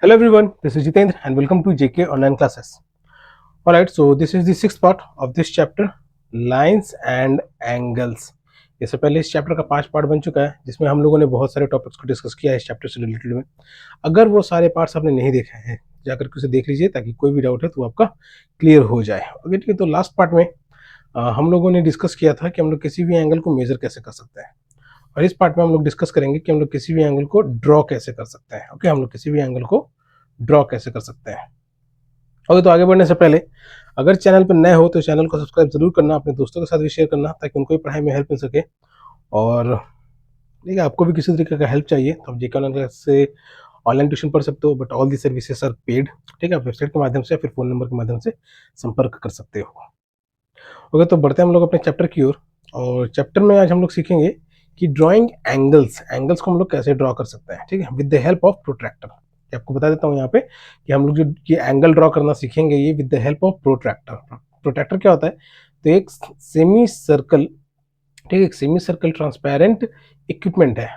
Hello everyone, this is Jitendra and welcome to JK Online Classes. Alright, so this is the sixth part of this chapter, Lines and Angles. इससे पहले इस chapter का 5 part बन चुका है जिसमें हम लोगों ने बहुत सारे टॉपिक्स को डिस्कस किया है इस चैप्टर से रिलेटेड में। अगर वो सारे पार्ट्स आपने नहीं देखे हैं जाकर के उसे देख लीजिए ताकि कोई भी डाउट है तो आपका क्लियर हो जाए। ओके, ठीक है। तो लास्ट पार्ट में हम लोगों ने डिस्कस किया था कि हम लोग किसी भी एंगल को मेजर कैसे कर सकते हैं, और इस पार्ट में हम लोग डिस्कस करेंगे कि हम लोग किसी भी एंगल को ड्रॉ कैसे कर सकते हैं। ओके, हम लोग किसी भी एंगल को ड्रॉ कैसे कर सकते हैं। ओके, तो आगे बढ़ने से पहले अगर चैनल पर नए हो तो चैनल को सब्सक्राइब जरूर करना, अपने दोस्तों के साथ भी शेयर करना ताकि उनको भी पढ़ाई में हेल्प मिल सके। और ठीक है, आपको भी किसी तरीके का हेल्प चाहिए तो आप जेके ऑनलाइन क्लास से ऑनलाइन ट्यूशन पढ़ सकते हो, but all the services are paid. ठीक है, आप वेबसाइट के माध्यम से या फिर फोन नंबर के माध्यम से संपर्क कर सकते हो। ओके, तो बढ़ते हैं हम लोग अपने चैप्टर की ओर। और चैप्टर में आज हम लोग सीखेंगे कि ड्राइंग एंगल्स, एंगल्स को हम लोग कैसे ड्रॉ कर सकते हैं। ठीक है, with the help of protractor. आपको बता देता हूँ यहाँ पे कि हम लोग जो ये एंगल ड्रॉ करना सीखेंगे ये with the help of protractor. Protractor क्या होता है? तो एक सेमी सर्कल, ठीक है, एक सेमी सर्कल ट्रांसपेरेंट इक्विपमेंट है।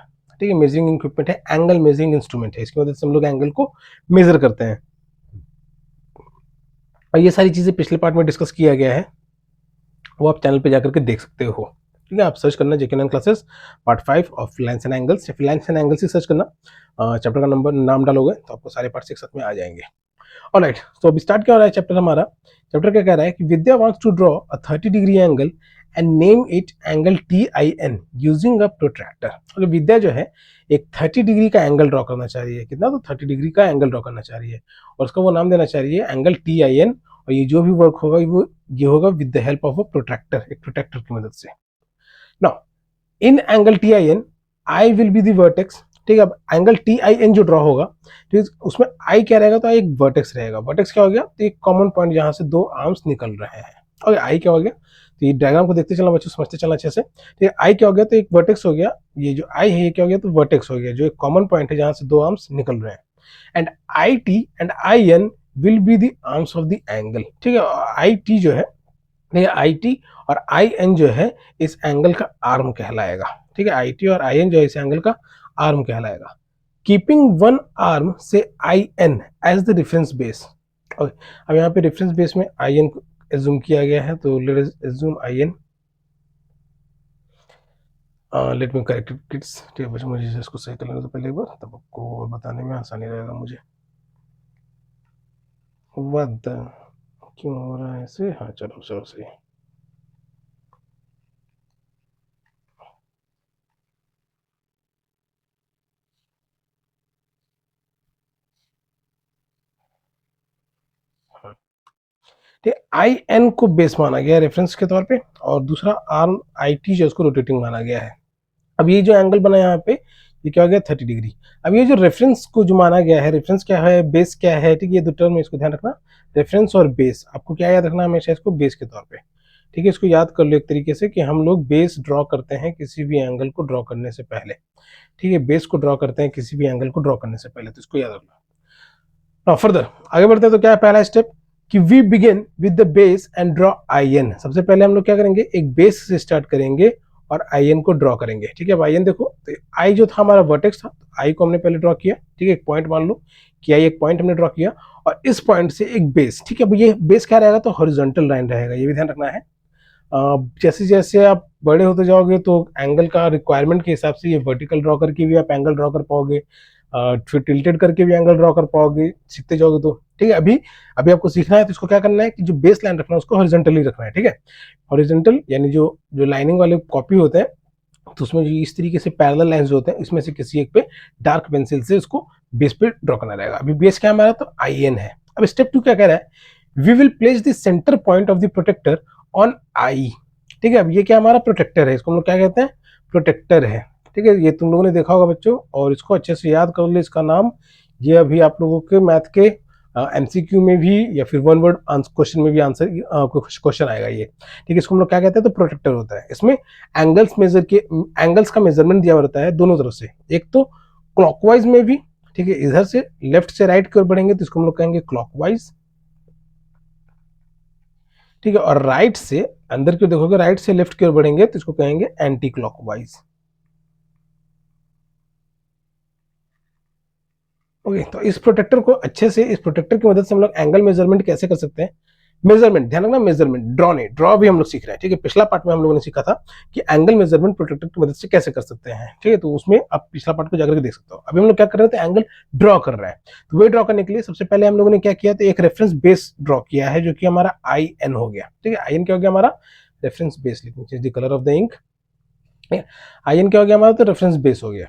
ठीक है, मेजरिंग इक्विपमेंट है, एंगल मेजरिंग इंस्ट्रूमेंट है। इसकी मदद से हम लोग एंगल को मेजर करते हैं। और ये सारी चीजें पिछले पार्ट में डिस्कस किया गया है, वो आप चैनल पे जाकर के देख सकते हो। ठीक है, आप सर्च करना JK classes part 5 of lines and angles, या फिर लाइन्स एंड एंगल्स ही सर्च करना, चैप्टर का नंबर नाम डालोगे तो आपको सारे पार्ट्स एक साथ में आ जाएंगे। ऑलराइट, तो अभी स्टार्ट क्या हो रहा है चैप्टर हमारा। चैप्टर क्या कह रहा है कि Vidya wants to draw a 30 degree angle and name it angle TIN using a protractor. अगर विद्या जो है एक 30 डिग्री का एंगल ड्रॉ करना चाह रही है, कितना, तो 30 डिग्री का एंगल ड्रॉ करना चाह रही है, और उसका वो नाम देना चाह रही है एंगल TIN। और ये जो भी वर्क होगा वो ये होगा with the help of a protractor, एक प्रोट्रैक्टर की मदद से। Now in angle TIN I will be the vertex. ठीक है, अब एंगल TIN जो ड्रॉ होगा, ठीक है, उसमें आई क्या रहेगा, तो आई एक वर्टेक्स रहेगा। वर्टेक्स क्या हो गया, तो एक कॉमन पॉइंट जहां से दो आर्म्स निकल रहे हैं। और आई क्या हो गया, तो ये डायग्राम को देखते चलना बच्चों, समझते चलना अच्छे से। ठीक है, आई क्या हो गया, तो एक वर्टेक्स हो गया। ये जो आई है ये क्या हो गया, तो वर्टेक्स हो गया, जो एक कॉमन पॉइंट है जहां से दो आर्म्स निकल रहे हैं। And IT and IN will be the arms of the angle. ठीक है, IT जो है, ये IT और IN जो है इस एंगल का आर्म कहलाएगा। ठीक है, IT और IN जो है इस एंगल का आर्म कहलाएगा। कीपिंग वन आर्म से IN as the reference base. अब यहाँ पे रेफरेंस बेस में IN को एज्यूम किया गया है, तो let us assume IN। Let me correct it kids. ठीक है बच्चों, मुझे इसको सही कर लेना तो पहले एक बार, तब आपको बताने में आसानी रहेगा मुझे। व्हाट द, क्यों हो रहा है ऐसे? हाँ चलो चलो सही। हाँ, ठीक है, IN को बेस माना गया है रेफरेंस के तौर पे, और दूसरा आर्म IT जो उसको रोटेटिंग माना गया है। अब ये जो एंगल बना यहाँ पे ये क्या हो गया, 30 डिग्री। अब ये जो रेफरेंस को जो माना गया है, रेफरेंस क्या है, बेस क्या है, ठीक है, ये दो टर्म है, इसको ध्यान रखना। रेफरेंस और बेस, आपको क्या याद रखना हमेशा, इसको बेस के तौर पे। ठीक है, इसको याद कर लो एक तरीके से कि हम लोग बेस ड्रॉ करते हैं किसी भी एंगल को ड्रॉ करने से पहले। ठीक है, बेस को ड्रॉ करते हैं किसी भी एंगल को ड्रॉ करने से पहले, तो इसको याद रखना। फर्दर आगे बढ़ते हैं, तो क्या है पहला स्टेप कि we begin with the base and draw IN। सबसे पहले हम लोग क्या करेंगे, एक बेस से स्टार्ट करेंगे और IN को ड्रॉ करेंगे। ठीक है, अब IN देखो, तो आई जो था हमारा वर्टेक्स था, आई को हमने पहले ड्रॉ किया। ठीक है, एक पॉइंट मान लो कि आई एक पॉइंट हमने ड्रॉ किया, और इस पॉइंट से एक बेस। ठीक है, अब ये बेस क्या रहेगा, तो हॉरिजॉन्टल लाइन रहेगा, ये भी ध्यान रखना है। जैसे जैसे आप बड़े होते जाओगे तो एंगल का रिक्वायरमेंट के हिसाब से ये वर्टिकल ड्रॉ करके भी आप एंगल ड्रॉ कर पाओगे, फिर टिल्टेड करके भी एंगल ड्रॉ कर पाओगे, सीखते जाओगे तो। ठीक है, अभी अभी आपको सीखना है तो इसको क्या करना है कि जो बेस लाइन रखना है उसको हॉरिजॉन्टली रखना है। ठीक है, हॉरिजॉन्टल यानी जो जो लाइनिंग वाले कॉपी होते हैं, तो उसमें जो इस तरीके से पैरेलल लाइंस होते हैं, इसमें से किसी एक पे डार्क पेंसिल से इसको बेस पे ड्रॉ करना रहेगा। अभी बेस क्या हमारा, तो IN है। अब स्टेप 2 क्या कह रहा है, we will place the centre point of the protractor on I. ठीक है, अब ये क्या हमारा प्रोटेक्टर है, इसको हम लोग क्या कहते हैं, प्रोटेक्टर है। ठीक है, ये तुम लोगों ने देखा होगा बच्चों, और इसको अच्छे से याद कर लो इसका नाम। ये अभी आप लोगों के मैथ के MCQ में भी या फिर वन वर्ड क्वेश्चन में भी आंसर क्वेश्चन आएगा ये। ठीक है, इसको हम लोग क्या कहते हैं, तो प्रोटेक्टर होता है। इसमें एंगल्स का मेजरमेंट दिया रहता है दोनों तरफ से, एक तो क्लॉकवाइज में भी। ठीक है, इधर से लेफ्ट से राइट की ओर बढ़ेंगे तो इसको हम लोग कहेंगे क्लॉकवाइज। ठीक है, और राइट से अंदर की ओर देखोगे, राइट से लेफ्ट की ओर बढ़ेंगे तो इसको कहेंगे एंटी क्लॉकवाइज। ओके, तो इस प्रोटेक्टर को अच्छे से, इस प्रोटेक्टर की मदद से हम लोग एंगल मेजरमेंट कैसे कर सकते हैं। मेजरमेंट, ध्यान रखना, मेजरमेंट, ड्रॉ नहीं, ड्रॉ भी हम लोग सीख रहे हैं, ठीक है। पिछला पार्ट में हम लोगों ने सीखा था कि एंगल मेजरमेंट प्रोटेक्टर की मदद से कैसे कर सकते हैं, ठीक है। तो उसमें आप पिछला पार्ट को जाकर के देख सकते हो। अभी हम लोग क्या कर रहे थे, एंगल ड्रॉ कर रहे हैं। तो वही ड्रॉ करने के लिए सबसे पहले हम लोगों ने क्या किया, तो एक रेफरेंस बेस ड्रॉ किया है, जो कि हमारा आई एन हो गया, ठीक है। आई एन क्या हो गया हमारा, रेफरेंस बेस, लिखिए the colour of the ink. I N क्या हो गया हमारा, तो रेफरेंस बेस हो गया।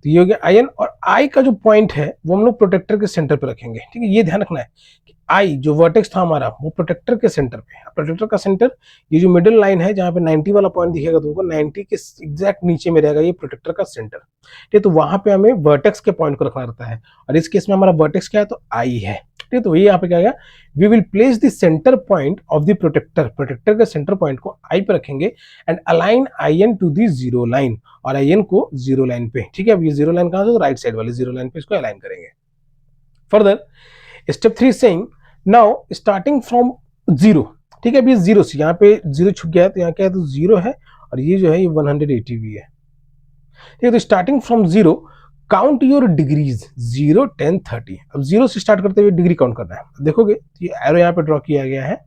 तो ये हो गया आई एन, और आई का जो पॉइंट है वो हम लोग प्रोटेक्टर के सेंटर पे रखेंगे, ठीक है। ये ध्यान रखना है कि आई जो वर्टेक्स था हमारा वो प्रोटेक्टर के सेंटर पे है। प्रोटेक्टर का सेंटर, ये जो मिडिल लाइन है जहां पे 90 वाला पॉइंट दिखेगा तुमको, 90 के एग्जैक्ट नीचे में रहेगा ये प्रोटेक्टर का सेंटर, ठीक है। तो वहां पे हमें वर्टेक्स के पॉइंट को रखना रहता है, और इस केस में हमारा वर्टेक्स क्या है, तो आई है, ठीक है। तो ये यहाँ पे क्या गया, we will place the centre point of the protractor, protractor के सेंटर पॉइंट को आई पे रखेंगे, and align I N to the zero line, और आई एन को जीरो लाइन पे, ठीक है। अब ये जीरो लाइन कहां से, तो राइट साइड वाली जीरो लाइन पे इसको अलाइन करेंगे। Further step 3 saying now starting from zero, ठीक है। अब ये जीरो से यहाँ पे जीरो छुप गया है, तो यहाँ क्या है, तो जीरो है, और ये जो है ये 180 भी है, ठीक है। तो starting from zero count your degrees, 0 10 30। अब जीरो से स्टार्ट करते हुए डिग्री काउंट करना है। देखोगे तो ये एरो यहाँ पे ड्रॉ किया गया है,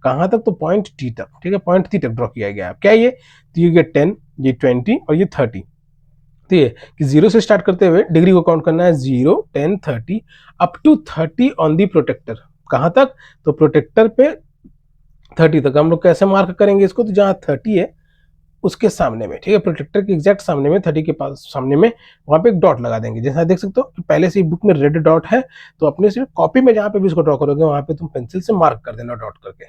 कहां तक, तो पॉइंट टी तक, ठीक है। पॉइंट टी तक ड्रॉ किया गया है। क्या ये, तो ये 10, ये 20 और ये 30, ठीक है। कि जीरो से स्टार्ट करते हुए डिग्री को काउंट करना है, 0 10 30 up to 30 on the protractor. कहां तक, तो प्रोटेक्टर पे 30 तक। हम लोग कैसे मार्क करेंगे इसको, तो जहां 30 है उसके सामने में, ठीक है। प्रोटेक्टर के एग्जैक्ट सामने में, 30 के पास सामने में, वहां पे एक डॉट लगा देंगे। जैसा देख सकते हो कि पहले से ही बुक में रेड डॉट है, तो अपने से कॉपी में जहां पे भी इसको ड्रॉ करोगे वहां पे तुम पेंसिल से मार्क कर देना डॉट करके।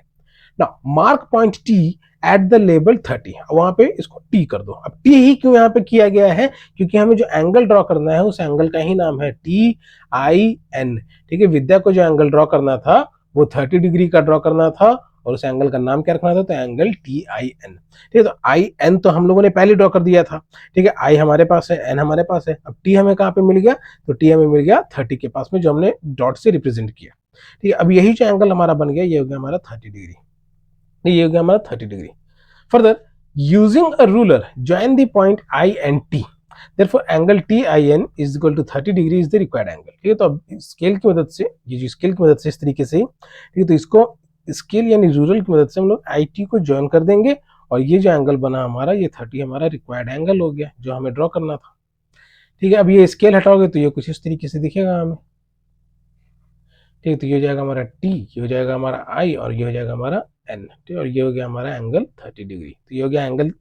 Now mark point T at the level 30, वहां पे इसको टी कर दो। अब टी ही क्यों यहाँ पे किया गया है, क्योंकि हमें जो एंगल ड्रॉ करना है उस एंगल का ही नाम है टी आई एन, ठीक है। विद्या को जो एंगल ड्रॉ करना था वो 30 डिग्री का ड्रॉ करना था, और उस एंगल का नाम क्या रखना था, तो एंगल टी आई एन, ठीक है। तो आई एन तो हम लोगों ने पहले ड्रॉ कर दिया था, ठीक है। आई हमारे पास है, एन हमारे पास है। अब टी हमें कहाँ पे मिल गया, तो टी हमें मिल गया 30 के पास में, जो हमने डॉट से रिप्रेजेंट किया, ठीक है। अब यही जो एंगल हमारा बन गया, ये हो गया हमारा 30 डिग्री, ये हो गया हमारा 30 degree. Further using a ruler join the point I and T, therefore angle TIN is equal to 30 degree is the required angle, ठीक है। तो अब स्केल की मदद से, ये जो स्केल की मदद से इस तरीके से, ठीक है, तो इसको स्केल यानी रूरल की मदद से हम लोग IT को ज्वाइन कर देंगे, और ये जो एंगल बना हमारा, ये 30 हमारा रिक्वायर्ड एंगल हो गया जो हमें ड्रॉ करना था, ठीक है। अब ये स्केल हटाओगे तो ये कुछ इस तरीके से दिखेगा हमें, ठीक है। तो ये हो जाएगा हमारा टी, ये हो जाएगा हमारा आई, और ये हो जाएगा हमारा एन, ठीक है। और ये हो गया हमारा एंगल 30 डिग्री। तो ये हो गया angle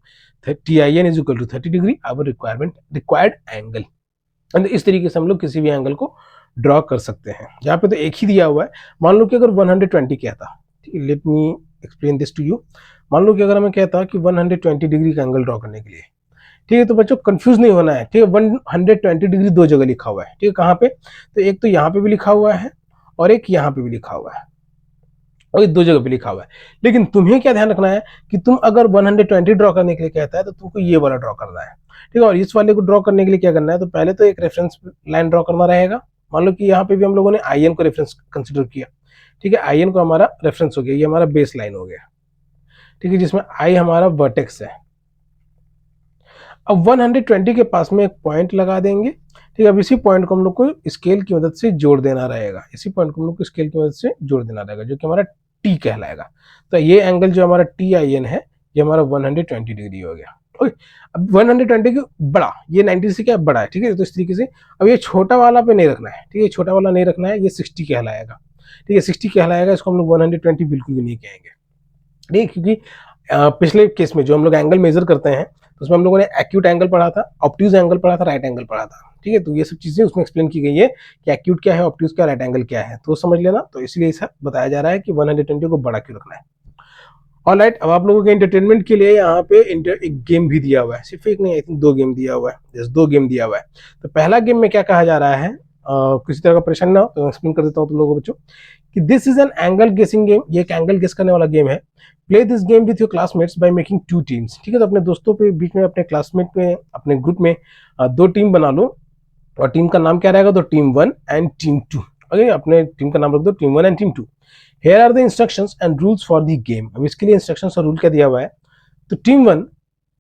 T I N is equal to 30 degree, अब रिक्वायर्ड एंगल। एंड इस तरीके से हम लोग किसी भी एंगल को ड्रॉ कर सकते हैं। यहाँ पे तो एक ही दिया हुआ है। मान लो कि अगर 120 कहता, ठीक है, let me explain this to you. मान लो कि अगर हमें कहता कि 120 डिग्री का एंगल ड्रॉ करने के लिए, ठीक है, तो बच्चों कंफ्यूज नहीं होना है, ठीक है। 120 डिग्री दो जगह लिखा हुआ है, ठीक है। कहाँ पे, तो एक तो यहाँ पे भी लिखा हुआ है, और एक यहाँ पे भी लिखा हुआ है, और ये दो जगह पे लिखा हुआ है। लेकिन तुम्हें क्या ध्यान रखना है कि तुम अगर 120 ड्रॉ करने के लिए कहता है तो तुमको ये वाला ड्रॉ करना है, ठीक है। और इस वाले को ड्रॉ करने के लिए क्या करना है, तो पहले तो एक रेफरेंस लाइन ड्रॉ करना रहेगा। मान लो कि यहाँ पे भी हम लोगों ने आई एन को रेफरेंस कंसिडर किया, ठीक है। आई एन को हमारा रेफरेंस हो गया, ये हमारा बेस लाइन हो गया, ठीक है, जिसमें आई हमारा वर्टेक्स है। अब 120 के पास में एक पॉइंट लगा देंगे, ठीक है। अब इसी पॉइंट को हम लोग को स्केल की मदद से जोड़ देना रहेगा, इसी पॉइंट को हम लोग को स्केल की मदद से जोड़ देना रहेगा, जो कि हमारा टी कहलाएगा। तो ये एंगल जो हमारा टी आई एन है, ये हमारा 120 डिग्री हो गया। ओके, अब 120 की बड़ा, ये 90 से क्या बड़ा है, ठीक है। तो इस तरीके से अब ये छोटा वाला पे नहीं रखना है, ठीक है, छोटा वाला नहीं रखना है, ये 60 कहलाएगा, ठीक है, 60 कहलाएगा। इसको हम लोग 120 बिल्कुल भी नहीं कहेंगे, ठीक है, क्योंकि पिछले केस में जो हम लोग एंगल मेजर करते हैं तो उसमें हम लोगों ने एक्यूट एंगल पढ़ा था, ऑब्ट्यूज एंगल पढ़ा था, राइट एंगल पढ़ा था, ठीक है। तो ये सब चीजें उसमें एक्सप्लेन की गई है कि एक्यूट क्या है, ऑब्ट्यूज क्या, राइट एंगल क्या है, तो समझ लेना। तो इसलिए ऐसा बताया जा रहा है कि 120 को बड़ा क्यों रखना है। ऑलराइट, अब आप लोगों के एंटरटेनमेंट के लिए यहाँ पे एक गेम भी दिया हुआ है, सिर्फ एक नहीं, आई थिंक 2 गेम दिया हुआ है, जस्ट 2 गेम दिया हुआ है। तो पहला गेम में क्या कहा जा रहा है, किसी तरह का परेशान ना हो तो एक्सप्लेन कर देता हूँ तुम लोगों को बच्चों कि दिस इज एन एंगल गेसिंग गेम, ये एक एंगल गेस करने वाला गेम है। Play this game with your classmates by making 2 teams, ठीक है। तो अपने दोस्तों के बीच में, अपने क्लासमेट में, अपने ग्रुप में 2 टीम बना लो, और टीम का नाम क्या रहेगा, तो टीम 1 एंड टीम 2। ओके, अपने टीम का नाम रख दो team 1 and team 2। Here are the instructions and rules for the game. अब इसके लिए इंस्ट्रक्शंस और रूल क्या दिया हुआ है, तो team 1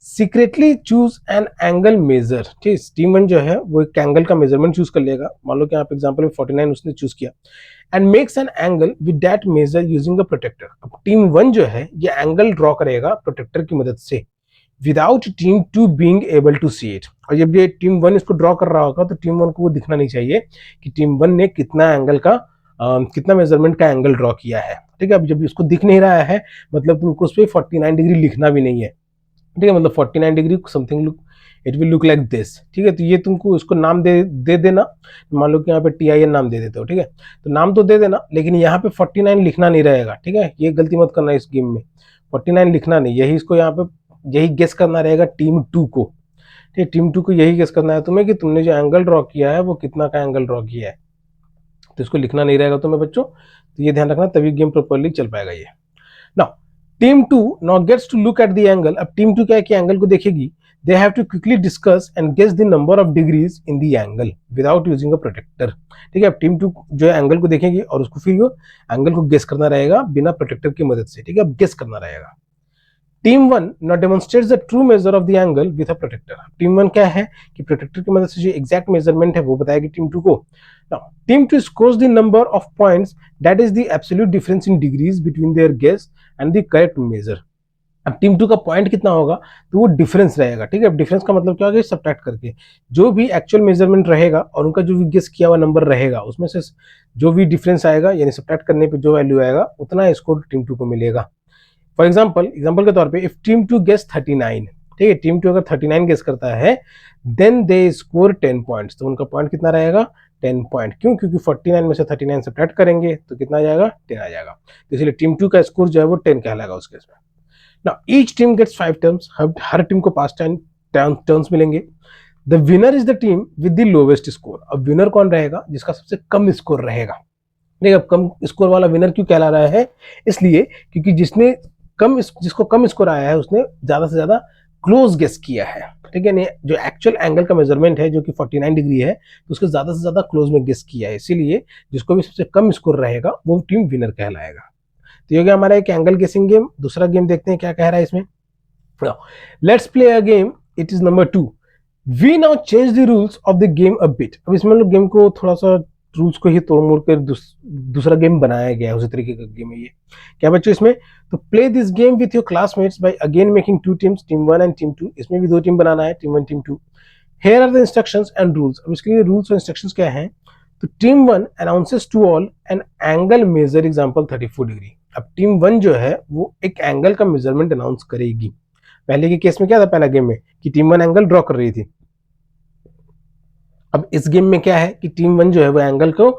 secretly choose an angle major, ठीक, टीम वन जो है वो एक एंगल का मेजरमेंट चूज कर लेगा, मान लो कि यहाँ पे एग्जांपल में 49 उसने चूज किया, and makes an angle with that measure using a protractor. अब टीम वन जो है ये एंगल ड्रॉ करेगा प्रोटेक्टर की मदद से, without team two being able to see it. और जब ये टीम वन इसको ड्रॉ कर रहा होगा तो टीम वन को वो दिखना नहीं चाहिए कि टीम वन ने कितना एंगल का कितना मेजरमेंट का एंगल ड्रॉ किया है, ठीक है। अब जब इसको दिख नहीं रहा है मतलब तुमको उस पर 49 डिग्री लिखना भी नहीं है, ठीक है, मतलब 49 degree something look, it will look like this, ठीक है। तो ये तुमको उसको नाम दे देना, मान लो कि यहाँ पे TIN नाम दे देते हो, ठीक है, तो नाम तो दे देना लेकिन यहाँ पे 49 लिखना नहीं रहेगा, ठीक है, ये गलती मत करना इस गेम में, 49 लिखना नहीं, यही इसको यहाँ पे यही गेस करना रहेगा टीम टू को, ठीक है, टीम टू को यही गेस करना है तुम्हें कि तुमने जो एंगल ड्रॉ किया है वो कितना का एंगल ड्रॉ किया है, तो इसको लिखना नहीं रहेगा तुम्हें बच्चों, तो ये ध्यान रखना तभी गेम प्रॉपर्ली चल पाएगा ये। Now team two now gets to look at the angle. अब टीम टू क्या है कि एंगल को देखेगी, they have to quickly discuss and guess the number of degrees in the angle without using a protractor, ठीक है। अब team to जो है एंगल को देखेगी और उसको फिर वो एंगल को गेस करना रहेगा बिना प्रोटेक्टर की मदद से, ठीक है, अब गेस करना रहेगा। Team one not demonstrates the true measure of the angle with a protractor. Team one क्या है कि प्रोटेक्टर की मदद से जो एग्जैक्ट मेजरमेंट है वो बताएगी टीम टू को। Now team two scores the number of points that is the absolute difference in degrees between their guess and the correct measure. अब टीम टू का पॉइंट कितना होगा तो वो डिफरेंस रहेगा, ठीक है। अब डिफरेंस का मतलब क्या होगा, सब्ट्रैक्ट करके जो भी एक्चुअल मेजरमेंट रहेगा और उनका जो भी गेस किया हुआ नंबर रहेगा उसमें से जो भी डिफरेंस आएगा यानी सब्ट्रैक्ट करने पे जो वैल्यू आएगा उतना स्कोर टीम टू को मिलेगा। फॉर एग्जाम्पल के तौर पे इफ टीम टू गेस 39, ठीक है, टीम टू अगर 39 गेस करता है देन दे स्कोर 10 पॉइंट्स, तो उनका पॉइंट कितना रहेगा 10 पॉइंट, क्यों, क्योंकि 49 में से 39 सब्ट्रैक्ट करेंगे तो कितना आ जाएगा 10 आ जाएगा, तो इसलिए टीम टू का स्कोर जो है वो 10 कहलाएगा उस केस में। Now each team gets 5 turns, हर टीम को 5 टर्न्स मिलेंगे। The winner is the team with the lowest score. अब विनर कौन रहेगा, जिसका सबसे कम स्कोर रहेगा, नहीं, अब कम स्कोर वाला विनर क्यों कहला रहा है, इसलिए क्योंकि जिसको कम स्कोर आया है उसने ज्यादा से ज्यादा क्लोज गेस किया है, ठीक है, नहीं जो एक्चुअल एंगल का मेजरमेंट है जो कि 49 डिग्री है तो उसके ज्यादा से ज्यादा क्लोज में गेस किया है, इसीलिए जिसको भी सबसे कम स्कोर रहेगा वो टीम विनर कहलाएगा। तो ये हो गया हमारा एक एंगल गेसिंग गेम। दूसरा गेम देखते हैं क्या कह रहा है इसमें। Let's play a game, it is number 2। We now change the rules of the game a bit. अब इसमें लोग गेम को थोड़ा सा रूल्स को ही तोड़ मोड़ कर दूसरा गेम बनाया गया है, उसी तरीके का गेम है ये। क्या बच्चों इसमें, तो play this game with your classmates by again making 2 teams, team 1 and team 2। इसमें भी 2 टीम बनाना है, team 1 team 2। Here are the instructions and rules. अब इसके लिए रूल्स और इंस्ट्रक्शंस क्या हैं, तो team 1 announces to all an angle measure example 34 degree. अब टीम 1 जो है वो एक एंगल का मेजरमेंट अनाउंस करेगी। पहले के केस में क्या था, पहला गेम में कि टीम 1 एंगल ड्रॉ कर रही थी, अब इस गेम में क्या है कि टीम 1 जो है वो एंगल को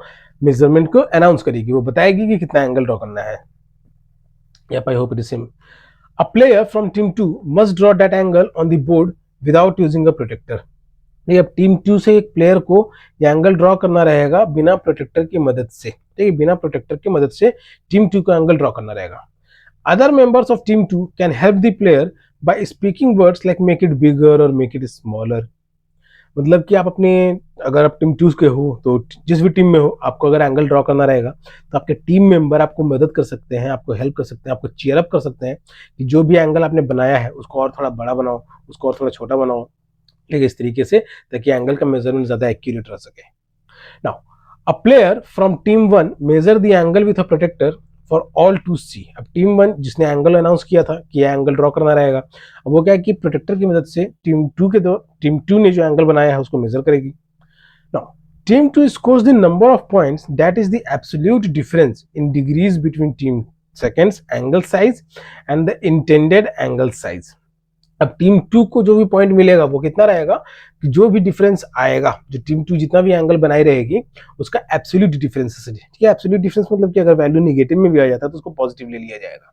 मेजरमेंट को अनाउंस करेगी, वो बताएगी कि कितना एंगल ड्रॉ करना है। I hope it is same. A player from team 2 must draw that angle on the board without using a protractor. अब टीम 2 से एक प्लेयर को ये एंगल ड्रॉ करना रहेगा बिना प्रोटेक्टर की मदद से, ठीक है, बिना प्रोटेक्टर की मदद से टीम 2 को एंगल ड्रॉ करना रहेगा। Other members of team 2 can help the player by speaking words like make it bigger और मेक इट स्मॉलर। मतलब कि आप अपने, अगर आप टीम 2 के हो तो जिस भी टीम में हो आपको अगर एंगल ड्रॉ करना रहेगा तो आपके टीम मेंबर आपको मदद कर सकते हैं, आपको हेल्प कर सकते हैं, आपको चीयर अप कर सकते हैं कि जो भी एंगल आपने बनाया है उसको और थोड़ा बड़ा बनाओ, उसको और थोड़ा छोटा बनाओ, ठीक है, इस तरीके से, ताकि एंगल का मेजरमेंट ज्यादा एक्यूरेट रह सके। Now a player from team 1 measure the angle with a protector for all to see. अब टीम 1 जिसने एंगल अनाउंस किया था कि यह एंगल ड्रॉ करना रहेगा, अब वो क्या है कि प्रोटेक्टर की मदद से टीम 2 ने जो एंगल बनाया है उसको मेजर करेगी। Now team 2 scores the number of points that is the absolute difference in degrees between team seconds angle size and the intended angle size। अब टीम 2 को जो भी पॉइंट मिलेगा वो कितना रहेगा कि जो भी डिफरेंस आएगा, जो टीम 2 जितना भी एंगल बनाई रहेगी उसका एब्सोल्यूट डिफरेंस से, ठीक है, एब्सोल्यूट डिफरेंस मतलब कि अगर वैल्यू नेगेटिव में भी आ जाता है तो उसको पॉजिटिव ले लिया जाएगा।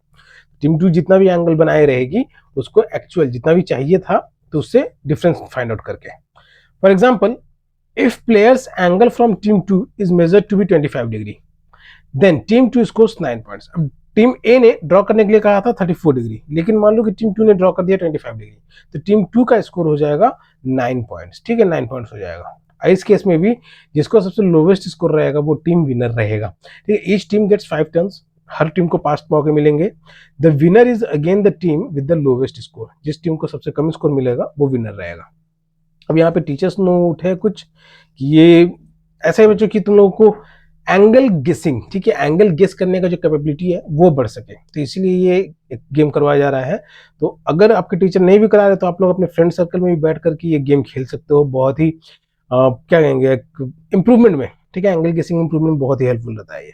टीम 2 जितना भी एंगल बनाए रहेगी उसको एक्चुअल जितना भी चाहिए था तो उससे डिफरेंस फाइंड आउट करके। For example, if player's angle from team 2 is measured to be 25 degree, then team 2 scores 9 points। अब टीम ए ने ड्रॉ करने के लिए कहा था 34 डिग्री, लेकिन मान लो कि टीम 2 ने ड्रॉ कर दिया 25 डिग्री, तो टीम 2 का स्कोर हो जाएगा 9 पॉइंट्स, ठीक है, 9 पॉइंट्स हो जाएगा। इस केस में भी जिसको सबसे लोवेस्ट स्कोर रहेगा वो टीम विनर रहेगा, ठीक है। ईच टीम गेट्स 5 टर्न्स, हर टीम को 5 मौके मिलेंगे। The winner is again the team with the lowest score, जिस टीम को सबसे कम स्कोर मिलेगा वो विनर रहेगा। अब यहाँ पे टीचर्स नोट है कुछ कि ये ऐसा है बच्चों कि तुम लोगों को एंगल गेसिंग, ठीक है, एंगल गेस करने का जो कैपेबिलिटी है वो बढ़ सके, तो इसीलिए ये एक गेम करवाया जा रहा है। तो अगर आपके टीचर नहीं भी करा रहे तो आप लोग अपने फ्रेंड सर्कल में भी बैठ करके ये गेम खेल सकते हो, बहुत ही क्या कहेंगे इंप्रूवमेंट में, ठीक है, एंगल गेसिंग इंप्रूवमेंट बहुत ही हेल्पफुल रहता है ये।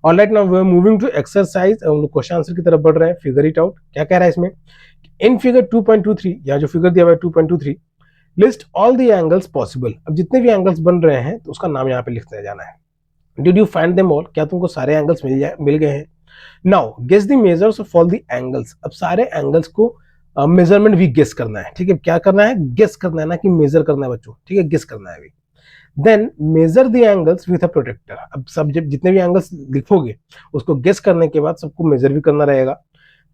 Alright, now we are moving to exercise, हम लोग क्वेश्चन आंसर की तरफ बढ़ रहे हैं। फिगर इट आउट, क्या कह रहा है इसमें, इन फिगर 2.23, यहाँ जो फिगर दिया हुआ है 2.23, list all the angles possible. अब जितने भी एंगल्स बन रहे हैं तो उसका नाम यहाँ पे लिखते जाना है। Did you find them all, क्या तुमको सारे एंगल्स मिल गए हैं। Now guess the measures of all the angles, अब सारे एंगल्स को मेजरमेंट भी गेस करना है, ठीक है, क्या करना है, गेस करना है ना कि मेजर करना है बच्चों, ठीक है, गेस करना है अभी। Then measure the angles with a protractor, अब सब जितने भी एंगल्स लिखोगे उसको गेस करने के बाद सबको मेजर भी करना रहेगा।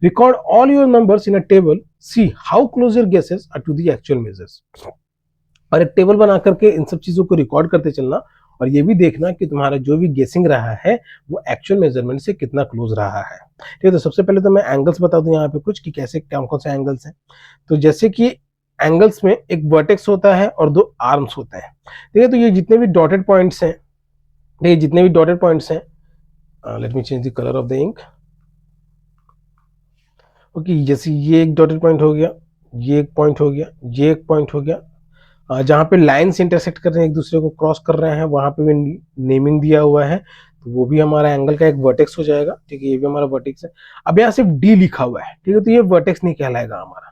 Record all your numbers in a table, see how close your guesses are to the actual measures. और एक टेबल बना करके इन सब चीजों को रिकॉर्ड करते चलना, और ये भी देखना कि तुम्हारा जो भी गेसिंग रहा है वो एक्चुअल मेजरमेंट से कितना क्लोज रहा है। ठीक है, तो सबसे पहले तो मैं एंगल्स बता दूं यहाँ पे कुछ कि कैसे कौन कौन से एंगल्स हैं। तो जैसे कि एंगल्स में एक वर्टेक्स होता है और 2 आर्म्स होते हैं, ठीक है, तो ये जितने भी डॉटेड पॉइंट्स हैं, ये जितने भी डॉटेड पॉइंट्स हैं, let me change the colour of the ink. Okay, जैसे ये एक डॉटेड पॉइंट हो गया, ये एक पॉइंट हो गया, ये एक पॉइंट हो गया, जहाँ पे लाइन्स इंटरसेक्ट कर रहे हैं, एक दूसरे को क्रॉस कर रहे हैं, वहां पे भी नेमिंग दिया हुआ है, तो वो भी हमारा एंगल का एक वर्टेक्स हो जाएगा, ठीक है, ये भी हमारा वर्टेक्स है। अब यहाँ सिर्फ डी लिखा हुआ है, ठीक है, तो ये वर्टेक्स नहीं कहलाएगा हमारा,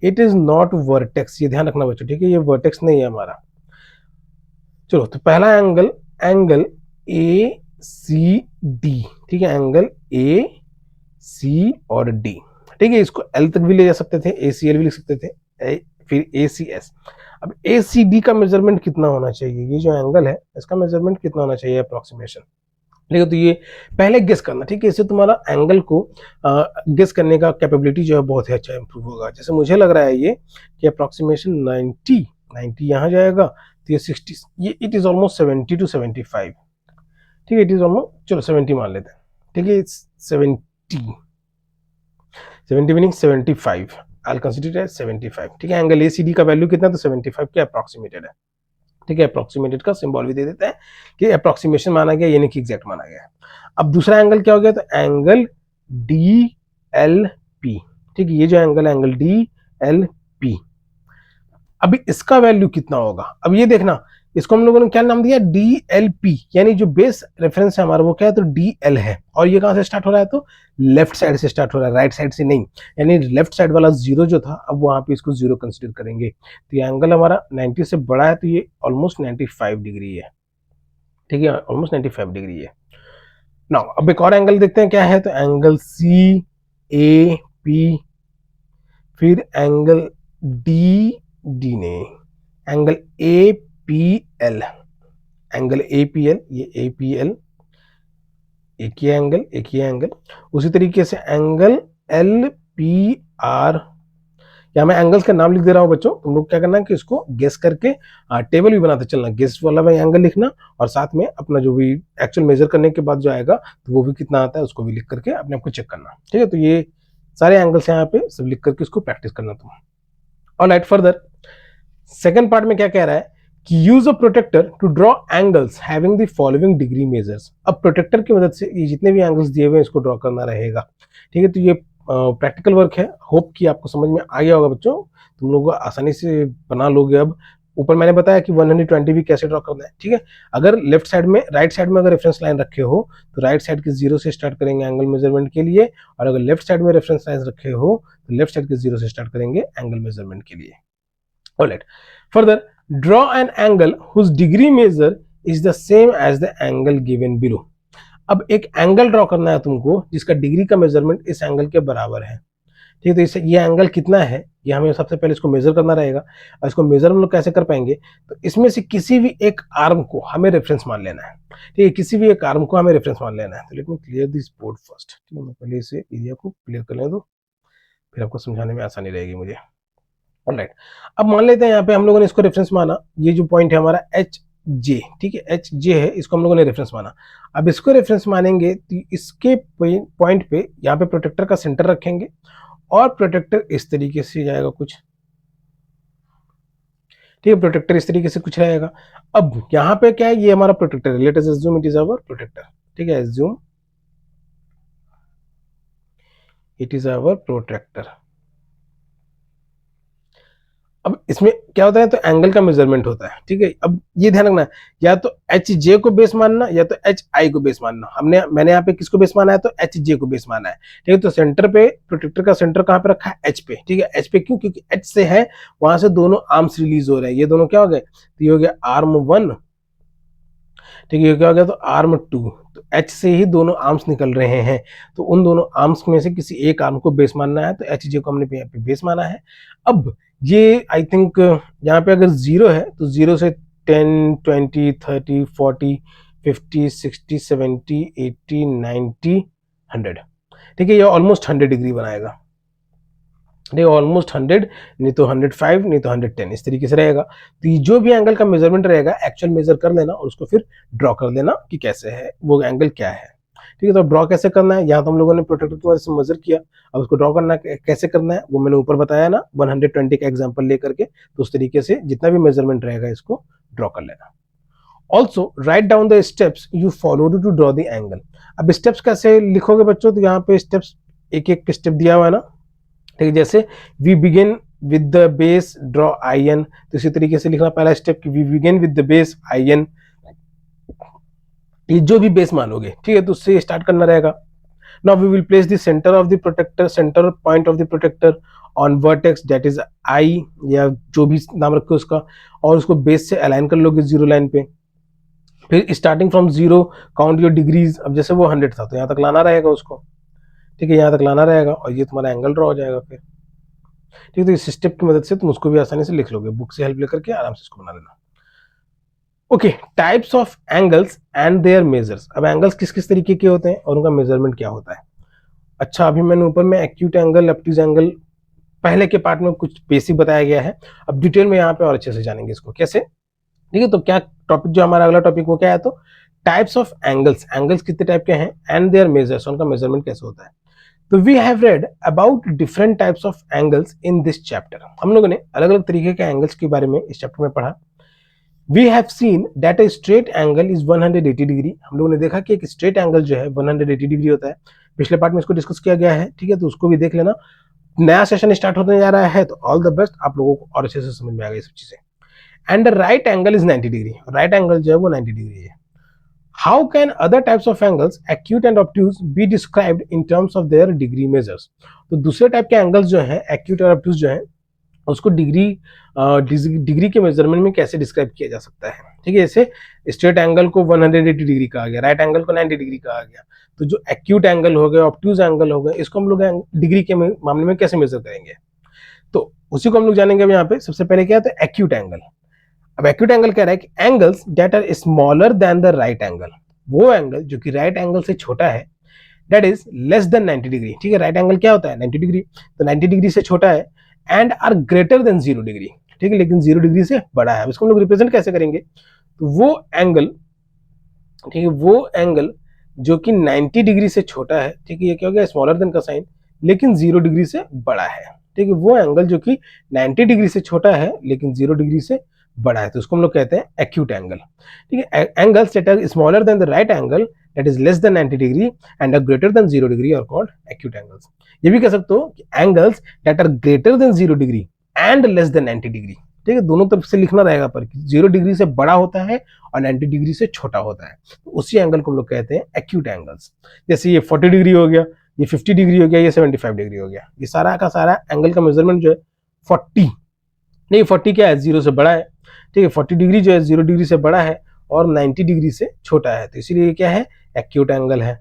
इट इज नॉट वर्टेक्स, ये ध्यान रखना बच्चों, ठीक है, ये वर्टेक्स नहीं है हमारा। चलो, तो पहला angle, angle A C D, ठीक है, एंगल ए सी और डी, ठीक है, इसको एल तक भी ले जा सकते थे, ए सी एल भी लिख सकते थे, फिर ए सी एस। अब ए सी डी का मेजरमेंट कितना होना चाहिए, ये जो एंगल है इसका मेजरमेंट कितना होना चाहिए अप्रोक्सीमेशन, ठीक है, तो ये पहले गेस करना, ठीक है, इससे तुम्हारा एंगल को गेस करने का कैपेबिलिटी जो है बहुत ही अच्छा इंप्रूव होगा। जैसे मुझे लग रहा है ये कि अप्रोक्सीमेशन 90 यहाँ जाएगा, तो ये 60, ये इट इज ऑलमोस्ट 70 to 75, ठीक है, इट इज ऑलमोस्ट, चलो 70 मान लेते हैं, ठीक है, 70 मीनिंग 75, आई कंसीडर एज 75, ठीक है, एंगल एसीडी का वैल्यू कितना, तो 75 के अप्रोक्सीमेटेड है, ठीक है, अप्रोक्सीमेटेड का सिंबल भी दे देते हैं कि अप्रोक्सीमेशन माना गया, यानी कि एग्जैक्ट माना गया। अब दूसरा एंगल क्या हो गया, तो एंगल डी एल पी, ठीक है, ये जो एंगल है एंगल डी एल पी, अभी इसका वैल्यू कितना होगा, अब ये देखना, इसको हम लोगों ने क्या नाम दिया, डी एल पी, यानी जो बेस रेफरेंस है हमारा वो क्या है, तो डी एल है, और ये कहां से स्टार्ट हो रहा है, तो लेफ्ट साइड से स्टार्ट हो रहा है, राइट साइड से नहीं, यानी लेफ्ट साइड वाला जीरो जो था अब वहां पे इसको जीरो कंसिडर करेंगे, तो ये एंगल हमारा 90 से बड़ा है, तो ये ऑलमोस्ट 95 डिग्री है, ठीक है, ऑलमोस्ट 95 डिग्री है। नाउ अब एक और एंगल देखते हैं क्या है, तो एंगल सी ए पी, फिर एंगल डी डी ने, angle A P L, angle A P L, ये ए पी एल, एक ही एंगल, एक ही एंगल, उसी तरीके से एंगल एल पी आर, या मैं एंगल्स का नाम लिख दे रहा हूं बच्चों, तुम लोग क्या करना है कि इसको गेस करके टेबल भी बनाते चलना, गेस वाला भाई एंगल लिखना, और साथ में अपना जो भी एक्चुअल मेजर करने के बाद जो आएगा तो वो भी कितना आता है उसको भी लिख करके अपने आप को चेक करना, ठीक है, तो ये सारे एंगल्स यहाँ पे सब लिख करके इसको प्रैक्टिस करना तुम। ऑलराइट, फर्दर सेकंड पार्ट में क्या कह रहा है कि use a protractor to draw angles having the following degree measures. अब प्रोटेक्टर की मदद से ये जितने भी एंगल्स दिए हुए हैं इसको ड्रॉ करना रहेगा, ठीक है, तो ये प्रैक्टिकल वर्क है, होप कि आपको समझ में आ गया होगा बच्चों, तुम लोग आसानी से बना लोगे। अब ऊपर मैंने बताया कि 120 भी कैसे ड्रॉ करना है, ठीक है, अगर लेफ्ट साइड में, राइट साइड में अगर रेफरेंस लाइन रखे हो तो राइट साइड के जीरो से स्टार्ट करेंगे एंगल मेजरमेंट के लिए, और अगर लेफ्ट साइड में रेफरेंस लाइन रखे हो तो लेफ्ट साइड के जीरो से स्टार्ट करेंगे एंगल मेजरमेंट के लिए। Alright, further draw an angle whose degree measure is the same as the angle given below. अब एक एंगल ड्रॉ करना है तुमको जिसका डिग्री का मेजरमेंट इस एंगल के बराबर है, ठीक है, तो इससे ये एंगल कितना है ये हमें सबसे पहले इसको मेजर करना रहेगा, और इसको मेजर हम लोग कैसे कर पाएंगे, तो इसमें से किसी भी एक आर्म को हमें रेफरेंस मान लेना है, ठीक है, किसी भी एक आर्म को हमें रेफरेंस मान लेना है। तो let me clear this board first, ठीक है, मैं पहले इसे एरिया को क्लियर कर लें दो, फिर आपको समझाने में आसानी रहेगी मुझे। ऑलराइट, अब मान लेते हैं यहाँ पे हम लोगों ने इसको रेफरेंस माना, ये जो पॉइंट है हमारा एच जे, ठीक है, एच जे है, इसको हम लोगों ने रेफरेंस माना। अब इसको रेफरेंस मानेंगे तो इसके पॉइंट पे यहाँ पे प्रोटेक्टर का सेंटर रखेंगे और प्रोटेक्टर इस तरीके से जाएगा कुछ, ठीक है, प्रोटेक्टर इस तरीके से कुछ रहेगा। अब यहाँ पे क्या है, ये हमारा प्रोटेक्टर है, let us assume it is our protractor, ठीक है, assume it is our protractor. अब इसमें क्या होता है, तो एंगल का मेजरमेंट होता है, ठीक है। अब ये ध्यान रखना, या तो एच जे को बेस मानना या तो एच आई को बेस मानना। मैंने यहाँ पे किसको बेस माना है, तो एच जे को बेस माना है, ठीक है। तो सेंटर पे प्रोटेक्टर का सेंटर कहाँ पे रखा है, एच पे, ठीक है। एच पे क्यों, क्योंकि एच से है, वहां से दोनों आर्म्स रिलीज हो रहे हैं, ये दोनों क्या हो गए, तो ये हो गया आर्म 1, ठीक है, ये क्या हो गया, तो आर्म 2। तो एच से ही दोनों आर्म्स निकल रहे हैं, तो उन दोनों आर्म्स में से किसी एक आर्म को बेस मानना है, तो एच जे को हमने यहाँ पे बेस माना है। अब ये आई थिंक यहाँ पे अगर 0 है तो 0 से 10, 20, 30, 40, 50, 60, 70, 80, 90, 100, ठीक है, ये ऑलमोस्ट 100 डिग्री बनाएगा, नहीं ऑलमोस्ट 100, नहीं तो 105, नहीं तो 110, इस तरीके से रहेगा। तो ये जो भी एंगल का मेजरमेंट रहेगा, एक्चुअल मेजर कर लेना और उसको फिर ड्रॉ कर देना कि कैसे है वो एंगल क्या है, ठीक है। तो ड्रॉ कैसे करना है, यहाँ तो हम लोगों ने प्रोटेक्टर की वजह से मेजर किया, अब उसको ड्रॉ करना कैसे करना है वो मैंने ऊपर बताया ना, 120 का एग्जाम्पल लेकर के, तो उस तरीके से जितना भी मेजरमेंट रहेगा इसको ड्रॉ कर लेना। Also write down the steps you follow to draw the angle. अब स्टेप्स कैसे लिखोगे बच्चों, तो यहाँ पे स्टेप्स एक एक स्टेप दिया हुआ है ना, ठीक है। जैसे we begin with the base draw I N, तो इसी तरीके से लिखना पहला स्टेप कि we begin with the base I N, ये जो भी बेस मानोगे, ठीक है, तो उससे स्टार्ट करना रहेगा। Now we will place the centre of the protractor, centre point of the protractor on vertex that is I, या जो भी नाम रखो उसका, और उसको बेस से अलाइन कर लोगे 0 लाइन पे। फिर starting from 0 count your degrees, अब जैसे वो 100 था तो यहाँ तक लाना रहेगा उसको, ठीक है, यहाँ तक लाना रहेगा और ये तुम्हारा एंगल ड्रॉ हो जाएगा फिर, ठीक है। तो इस स्टेप की मदद से तुम उसको भी आसानी से लिख लोगे, बुक से हेल्प लेकर के आराम से इसको बना लेना। Okay, types of angles and their measures. अब एंगल्स किस किस तरीके के होते हैं और उनका मेजरमेंट क्या होता है। अच्छा, अभी मैंने ऊपर में एक्यूट एंगल, ऑब्ट्यूज एंगल पहले के पार्ट में कुछ बेसिक बताया गया है, अब डिटेल में यहाँ पे और अच्छे से जानेंगे इसको कैसे, ठीक है। तो क्या टॉपिक, जो हमारा अगला टॉपिक वो क्या है, तो टाइप्स ऑफ एंगल्स, एंगल्स कितने टाइप के हैं, एंड देयर मेजर्स, उनका मेजरमेंट कैसे होता है। तो we have read about different types of angles in this chapter. हम लोगों ने अलग अलग तरीके के एंगल्स के बारे में इस चैप्टर में पढ़ा। We have seen that a straight angle is 180 degree. हम लोगों ने देखा कि एक स्ट्रेट एंगल जो है 180 डिग्री होता है, पिछले पार्ट में इसको डिस्कस किया गया है, ठीक है, तो उसको भी देख लेना। नया सेशन स्टार्ट होने जा रहा है तो ऑल द बेस्ट, आप लोगों को और अच्छे से समझ में आएगा ये सब चीजें। And the right angle is 90 degree, right angle जो है वो 90 डिग्री है। How can other types of angles acute and obtuse be described in terms of their degree measures. तो दूसरे टाइप के एंगल्स जो है एक्यूट और ऑब्ट्यूज जो है उसको डिग्री के मेजरमेंट में कैसे डिस्क्राइब किया जा सकता है, ठीक है। जैसे स्ट्रेट एंगल को 180 डिग्री कहा गया, राइट एंगल को 90 डिग्री कहा गया, तो जो एक्यूट एंगल हो गए, ऑब्ट्यूज एंगल हो गए, इसको हम लोग डिग्री के मामले में कैसे मेजर करेंगे, तो उसी को हम लोग जानेंगे। अब यहाँ पे सबसे पहले क्या है, तो एक्यूट एंगल। अब एक्यूट एंगल कह रहा है कि angles that are smaller than the right angle, वो एंगल जो कि राइट एंगल से छोटा है, that is less than 90 degree, ठीक है। राइट एंगल क्या होता है, 90 डिग्री, तो 90 डिग्री से छोटा है, and are greater than 0 degree, ठीक है, लेकिन 0 डिग्री से बड़ा है। इसको हम लोग रिप्रेजेंट कैसे करेंगे, तो वो एंगल, ठीक है, वो एंगल जो कि 90 डिग्री से छोटा है, ठीक है, ये क्या हो गया, स्मॉलर देन का साइन, लेकिन 0 डिग्री से बड़ा है, ठीक है। वो एंगल जो कि 90 डिग्री से छोटा है लेकिन 0 डिग्री से बड़ा है, तो उसको हम लोग कहते हैं एक्यूट एंगल, ठीक है। Angles that are smaller than the right angle that is less than 90 degree and are greater than 0 degree are called acute angles. ये भी कह सकते हो कि angles that are greater than 0 degree and less than 90 degree, ठीक है, दोनों तरफ से लिखना रहेगा पर 0 डिग्री से बड़ा होता है और 90 डिग्री से छोटा होता है, तो उसी एंगल को हम लोग कहते हैं एक्यूट एंगल्स। जैसे ये 40 डिग्री हो गया, ये 50 डिग्री हो गया, ये 75 डिग्री हो गया, ये सारा का सारा एंगल का मेजरमेंट जो है 40 नहीं, 40 क्या है, 0 से बड़ा है, ठीक है। 40 डिग्री जो है 0 डिग्री से बड़ा है और 90 डिग्री से छोटा है, तो इसीलिए ये क्या है, एक्यूट एंगल है,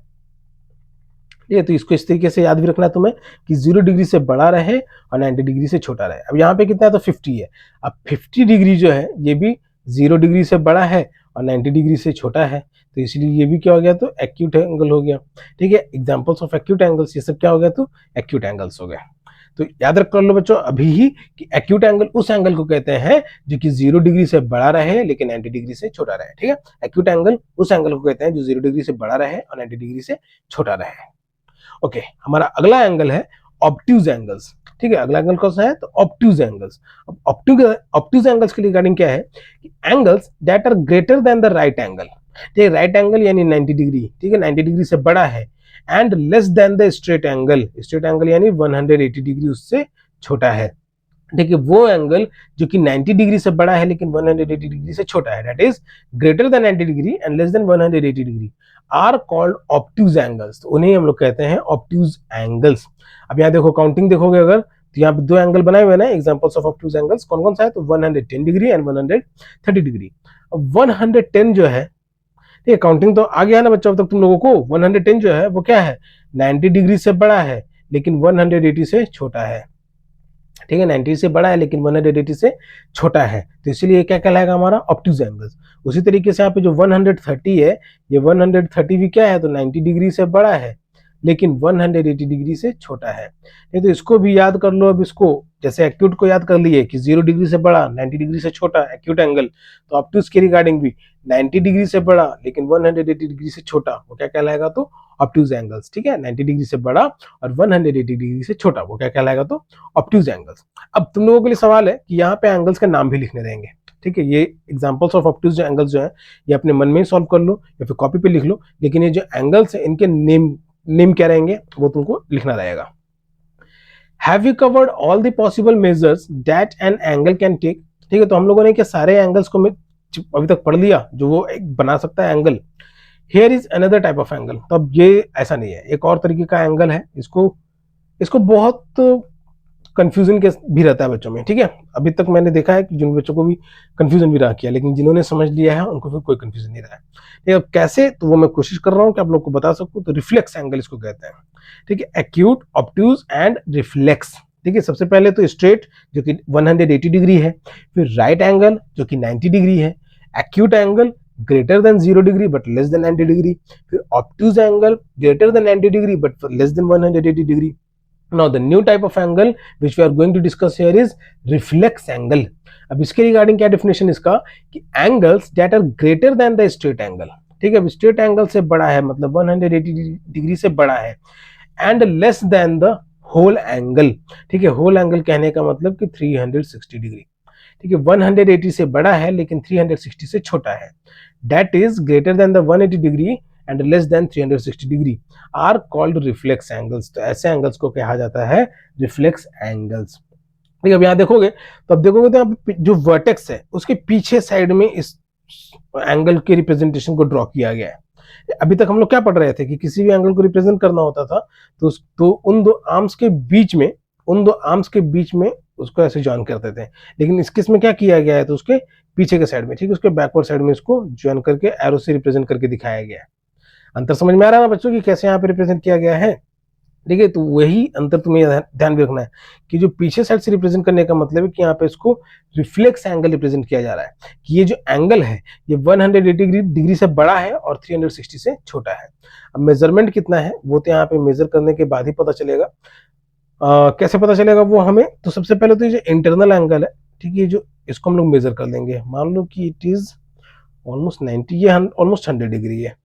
ठीक है। तो इसको इस तरीके से याद भी रखना है तुम्हें कि 0 डिग्री से बड़ा रहे और 90 डिग्री से छोटा रहे। अब यहाँ पे कितना है, तो 50 है। अब 50 डिग्री जो है ये भी 0 डिग्री से बड़ा है और 90 डिग्री से छोटा है, तो इसलिए ये भी क्या हो गया, तो एक्यूट एंगल हो गया, ठीक है। एग्जांपल्स ऑफ एक्यूट एंगल्स, ये सब क्या हो गया, तो एक्यूट एंगल्स हो गया। तो याद रख कर लो बच्चों अभी ही कि एक्यूट एंगल उस एंगल को कहते हैं जो कि 0 डिग्री से बड़ा रहे लेकिन 90 डिग्री से छोटा रहे। ठीक है, एक्यूट एंगल उस एंगल को कहते हैं जो 0 डिग्री से बड़ा रहे और 90 डिग्री से छोटा रहे। ओके, हमारा अगला एंगल है ऑब्ट्यूज एंगल्स। ठीक है, अगला एंगल कौन सा है तो ऑब्ट्यूज एंगल्स। अब ऑब्ट्यूज एंगल्स के रिगार्डिंग क्या है कि angles that are greater than the right angle. ठीक है, राइट एंगल यानी 90 डिग्री, ठीक है 90 डिग्री से बड़ा है, and less than the straight angle यानी 180 डिग्री उससे छोटा है। देखिए वो एंगल जो कि 90 डिग्री से बड़ा है लेकिन 180 डिग्री से छोटा है, that is greater than 90 degree and less than 180 degree are called obtuse angles. तो उन्हें हम लोग कहते हैं ऑब्ट्यूज एंगल्स। अब यहाँ देखो काउंटिंग देखोगे अगर तो यहाँ पे दो एंगल बनाए हुए ना एग्जांपल्स ऑफ ऑब्ट्यूज एंगल्स, कौन कौन सा है तो 110 डिग्री एंड 130 डिग्री। अब 110 जो है, ठीक है काउंटिंग तो आ गया ना बच्चों अब तक तुम लोगों को। 110 जो है वो क्या है 90 डिग्री से बड़ा है लेकिन 180 से छोटा है। ठीक है, 90 से बड़ा है लेकिन 180 से छोटा है, तो इसीलिए क्या कहलाएगा हमारा ऑब्ट्यूज एंगल्स। उसी तरीके से यहाँ पे जो 130 है, ये 130 भी क्या है तो 90 डिग्री से बड़ा है लेकिन 180 डिग्री से छोटा है। नहीं तो इसको भी याद कर लो। अब इसको जैसे एक्यूट को याद कर लिए कि 0 डिग्री से बड़ा 90 डिग्री से छोटा एक्यूट एंगल, तो ऑब्ट्यूज के रिगार्डिंग भी 90 डिग्री से बड़ा लेकिन 180 डिग्री से छोटा, वो क्या कहलाएगा तो ऑब्ट्यूज एंगल्स। ठीक है, 90 डिग्री से बड़ा और 180 डिग्री से छोटा, वो क्या कहलाएगा तो ऑब्ट्यूज एंगल्स। अब तुम लोगों के लिए सवाल है कि यहाँ पे एंगल्स के नाम भी लिखने रहेंगे। ठीक है, ये एग्जांपल्स ऑफ ऑब्ट्यूज एंगल्स जो है ये अपने मन में ही सॉल्व कर लो या फिर कॉपी पे लिख लो, लेकिन ये जो एंगल्स है इनके नेम क्या रहेंगे वो तुमको लिखना रहेगा। Have you covered all the possible measures that an angle can take. ठीक है, तो हम लोगों ने क्या सारे एंगल्स को अभी तक पढ़ लिया जो वो एक बना सकता है angle. Here is another type of angle. तो अब ये ऐसा नहीं है, एक और तरीके का एंगल है, इसको बहुत कंफ्यूजन के भी रहता है बच्चों में। ठीक है, अभी तक मैंने देखा है कि जिन बच्चों को भी कंफ्यूजन भी रहा किया, लेकिन जिन्होंने समझ लिया है उनको फिर कोई कंफ्यूजन नहीं रहा है। ठीक है, कैसे तो वो मैं कोशिश कर रहा हूँ कि आप लोग को बता सकूं। तो रिफ्लेक्स एंगल इसको कहते हैं। ठीक है, एक्यूट, ऑब्ट्यूज एंड रिफ्लेक्स। ठीक है, सबसे पहले तो स्ट्रेट जो कि 180 डिग्री है, फिर राइट एंगल जो कि 90 डिग्री है, acute angle greater than 0 degree but less than 90 degree, फिर obtuse angle greater than 90 degree but less than 180 degree. Now the new type of angle which we are going to discuss here is reflex angle. अब इसके regarding क्या definition इसका कि angles that are greater than the straight angle. ठीक है, अब straight angle से बड़ा है मतलब 180 डिग्री से बड़ा है, and less than the whole angle. ठीक है, होल एंगल कहने का मतलब कि 360 डिग्री। ठीक है, 180 से बड़ा है लेकिन 360 से छोटा है, that is greater than the 180 degree and less than 360 degree are called reflex angles. तो ऐसे एंगल्स को कहा जाता है रिफ्लेक्स एंगल्स। ठीक है, अब यहाँ देखोगे तो अब देखोगे तो यहाँ पे जो वर्टेक्स है उसके पीछे साइड में इस एंगल के रिप्रेजेंटेशन को ड्रॉ किया गया है। अभी तक हम लोग क्या पढ़ रहे थे कि किसी भी एंगल को रिप्रेजेंट करना होता था तो उन दो आर्म्स के बीच में उसको ऐसे जॉइन करते थे, लेकिन इस केस में क्या किया गया है तो उसके पीछे के साइड में, ठीक है, उसके बैकवर्ड साइड में इसको जॉइन करके एरो से रिप्रेजेंट करके दिखाया गया है। अंतर समझ में आ रहा है ना बच्चों कि कैसे यहाँ पे रिप्रेजेंट किया गया है। ठीक है, तो वही अंतर तुम्हें ध्यान भी रखना है कि जो पीछे साइड से रिप्रेजेंट करने का मतलब है कि यहाँ पे इसको रिफ्लेक्स एंगल रिप्रेजेंट किया जा रहा है कि ये जो एंगल है ये 180 डिग्री से बड़ा है और 360 से छोटा है। अब मेजरमेंट कितना है वो तो यहाँ पे मेजर करने के बाद ही पता चलेगा। कैसे पता चलेगा वो हमें, तो सबसे पहले तो ये जो इंटरनल एंगल है, ठीक है, जो इसको हम लोग मेजर कर लेंगे। मान लो कि इट इज ऑलमोस्ट 90, ये ऑलमोस्ट 100 डिग्री है।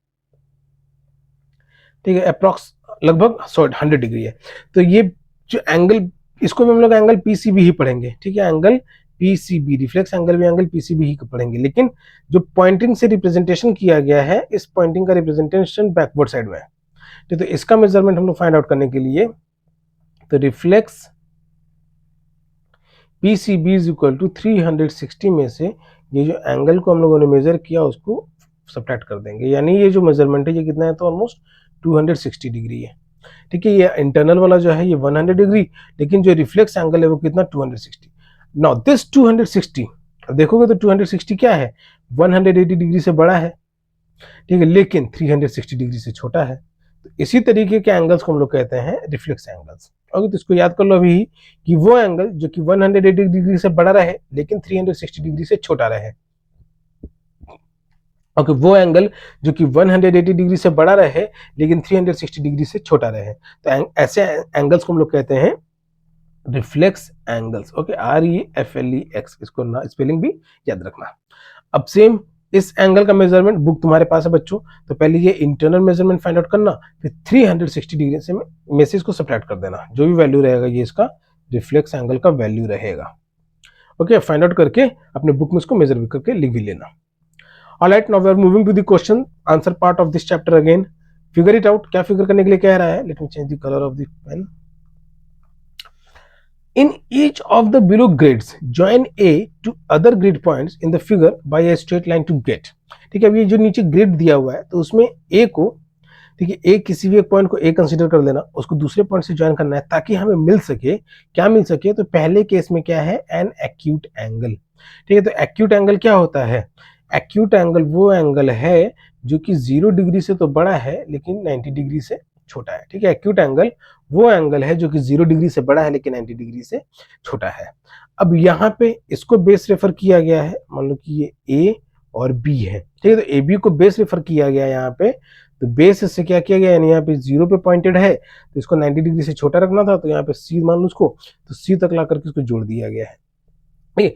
ठीक है, अप्रॉक्स लगभग 100 डिग्री है। तो ये जो एंगल, इसको भी हम लोग एंगल पीसीबी ही पढ़ेंगे। ठीक है, एंगल पीसीबी, रिफ्लेक्स एंगल भी एंगल पीसीबी ही पढ़ेंगे, लेकिन जो पॉइंटिंग से रिप्रेजेंटेशन किया गया है इस पॉइंटिंग का रिप्रेजेंटेशन बैकवर्ड साइड में है। तो इसका मेजरमेंट हम लोग फाइंड आउट करने के लिए तो reflex PCB is equal to 360 में से ये जो एंगल को हम लोगों ने मेजर किया उसको सब्ट्रैक्ट कर देंगे, यानी ये जो मेजरमेंट है ये कितना है तो ऑलमोस्ट 260 डिग्री है। ठीक है, ये इंटरनल वाला जो है ये 100 डिग्री, लेकिन जो रिफ्लेक्स एंगल है वो कितना 260। नाउ दिस 260 देखोगे तो 260 क्या है 180 डिग्री से बड़ा है, ठीक है, लेकिन 360 डिग्री से छोटा है। तो इसी तरीके के एंगल्स को हम लोग कहते हैं रिफ्लेक्स एंगल्स। ओके, तो इसको याद कर लो अभी कि वो एंगल जो कि 180 डिग्री से बड़ा रहे लेकिन 360 डिग्री से छोटा रहे। ओके, वो एंगल जो कि 180 डिग्री से बड़ा रहे लेकिन 360 डिग्री से छोटा रहे। तो ऐसे एंगल्स को हम लोग कहते हैं रिफ्लेक्स एंगल्स, ओके, REFLEX, इसको ना स्पेलिंग भी याद रखना। अब सेम इस एंगल का मेजरमेंट बुक तुम्हारे पास है बच्चों, तो पहले ये इंटरनल मेजरमेंट फाइंड आउट करना, फिर 360 डिग्री से में से इसको सब्ट्रैक्ट कर देना, जो भी वैल्यू रहेगा ये इसका रिफ्लेक्स एंगल का वैल्यू रहेगा। ओके, फाइंड आउट करके अपने बुक में इसको मेजर भी करके लिख भी लेना। Alright, now we are moving to the question answer part of this chapter again. Figure it out, क्या फिगर करने के लिए कह रहा है, let me change the colour of the pen. In each of the below grids, join A to other grid points in the figure by a straight line to get। ठीक है, अब ये जो नीचे ग्रिड दिया हुआ है तो उसमें A को, ठीक है, A किसी भी एक पॉइंट को A कंसीडर कर लेना, उसको दूसरे पॉइंट से ज्वाइन करना है ताकि हमें मिल सके, क्या मिल सके, तो पहले केस में क्या है, एन एक्यूट एंगल। ठीक है, तो एक्यूट एंगल क्या होता है, एक्यूट एंगल वो एंगल है जो कि 0 डिग्री से तो बड़ा है लेकिन 90 डिग्री से छोटा है। ठीक है, एक्यूट एंगल वो एंगल है जो कि 0 डिग्री से बड़ा है लेकिन 90 डिग्री से छोटा है। अब यहाँ पे इसको बेस रेफर किया गया है, मान लो कि ये ए और बी है। ठीक है, तो ए बी को बेस रेफर किया गया है यहाँ पे, तो बेस से क्या किया गया, यानी यहाँ पे 0 पे पॉइंटेड है तो इसको 90 डिग्री से छोटा रखना था, तो यहाँ पे सी मान लो उसको, तो सी तक ला करके इसको जोड़ दिया गया है। ठीक है,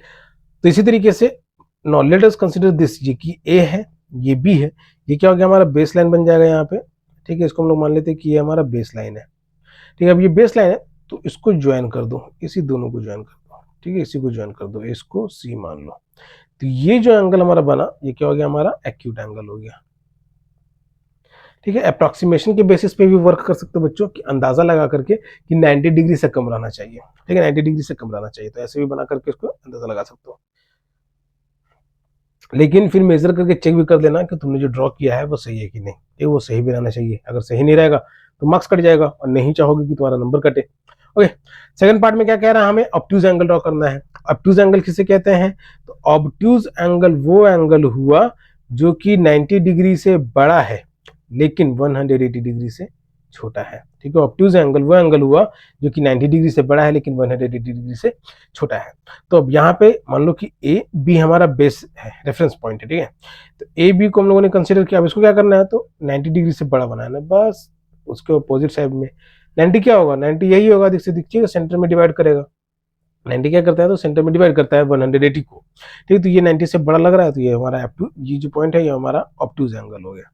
तो इसी तरीके से now let us consider this, ये कि ए है, ये बी है, ये क्या हो गया, हमारा बेस लाइन बन जाएगा यहाँ पे। ठीक है, इसको हम लोग मान लेते हैं कि ये हमारा बेस लाइन है। ठीक है, अब ये बेस लाइन है तो इसको ज्वाइन कर दो, इसी दोनों को ज्वाइन कर दो। ठीक है, इसी को ज्वाइन कर दो, इसको सी मान लो, तो ये जो एंगल हमारा बना ये क्या हो गया, हमारा एक्यूट एंगल हो गया। ठीक है, अप्रॉक्सीमेशन के बेसिस पे भी वर्क कर सकते हो बच्चों, कि अंदाजा लगा करके कि 90 डिग्री से कम रहना चाहिए। ठीक है, 90 डिग्री से कम रहना चाहिए, तो ऐसे भी बना करके इसको अंदाजा लगा सकते हो। लेकिन फिर मेजर करके चेक भी कर लेना कि तुमने जो ड्रॉ किया है वो सही है कि नहीं, ये वो सही भी रहना चाहिए। अगर सही नहीं रहेगा तो मार्क्स कट जाएगा और नहीं चाहोगे कि तुम्हारा नंबर कटे। ओके, सेकंड पार्ट में क्या कह रहा है, हमें ऑब्ट्यूज एंगल ड्रॉ करना है। ऑब्ट्यूज एंगल किसे कहते हैं, तो ऑब्ट्यूज एंगल वो एंगल हुआ जो कि 90 डिग्री से बड़ा है लेकिन 180 डिग्री से छोटा है। ठीक है, ऑब्ट्यूज एंगल वो एंगल हुआ जो कि 90 डिग्री से बड़ा है लेकिन 180 डिग्री से छोटा है। तो अब यहाँ पे मान लो कि ए बी हमारा बेस है, रेफरेंस पॉइंट है। ठीक है, तो ए बी को हम लोगों ने कंसीडर किया, अब इसको क्या करना है, तो 90 डिग्री से बड़ा बनाना है, बस उसके अपोजिट साइड में 90 क्या होगा, 90 यही होगा, देखिएगा सेंटर में डिवाइड करेगा। 90 क्या करता है, तो सेंटर में डिवाइड करता है 180 को। ठीक है, तो ये 90 से बड़ा लग रहा है, तो ये हमारा ये जो पॉइंट है ये हमारा ऑब्ट्यूज एंगल हो गया।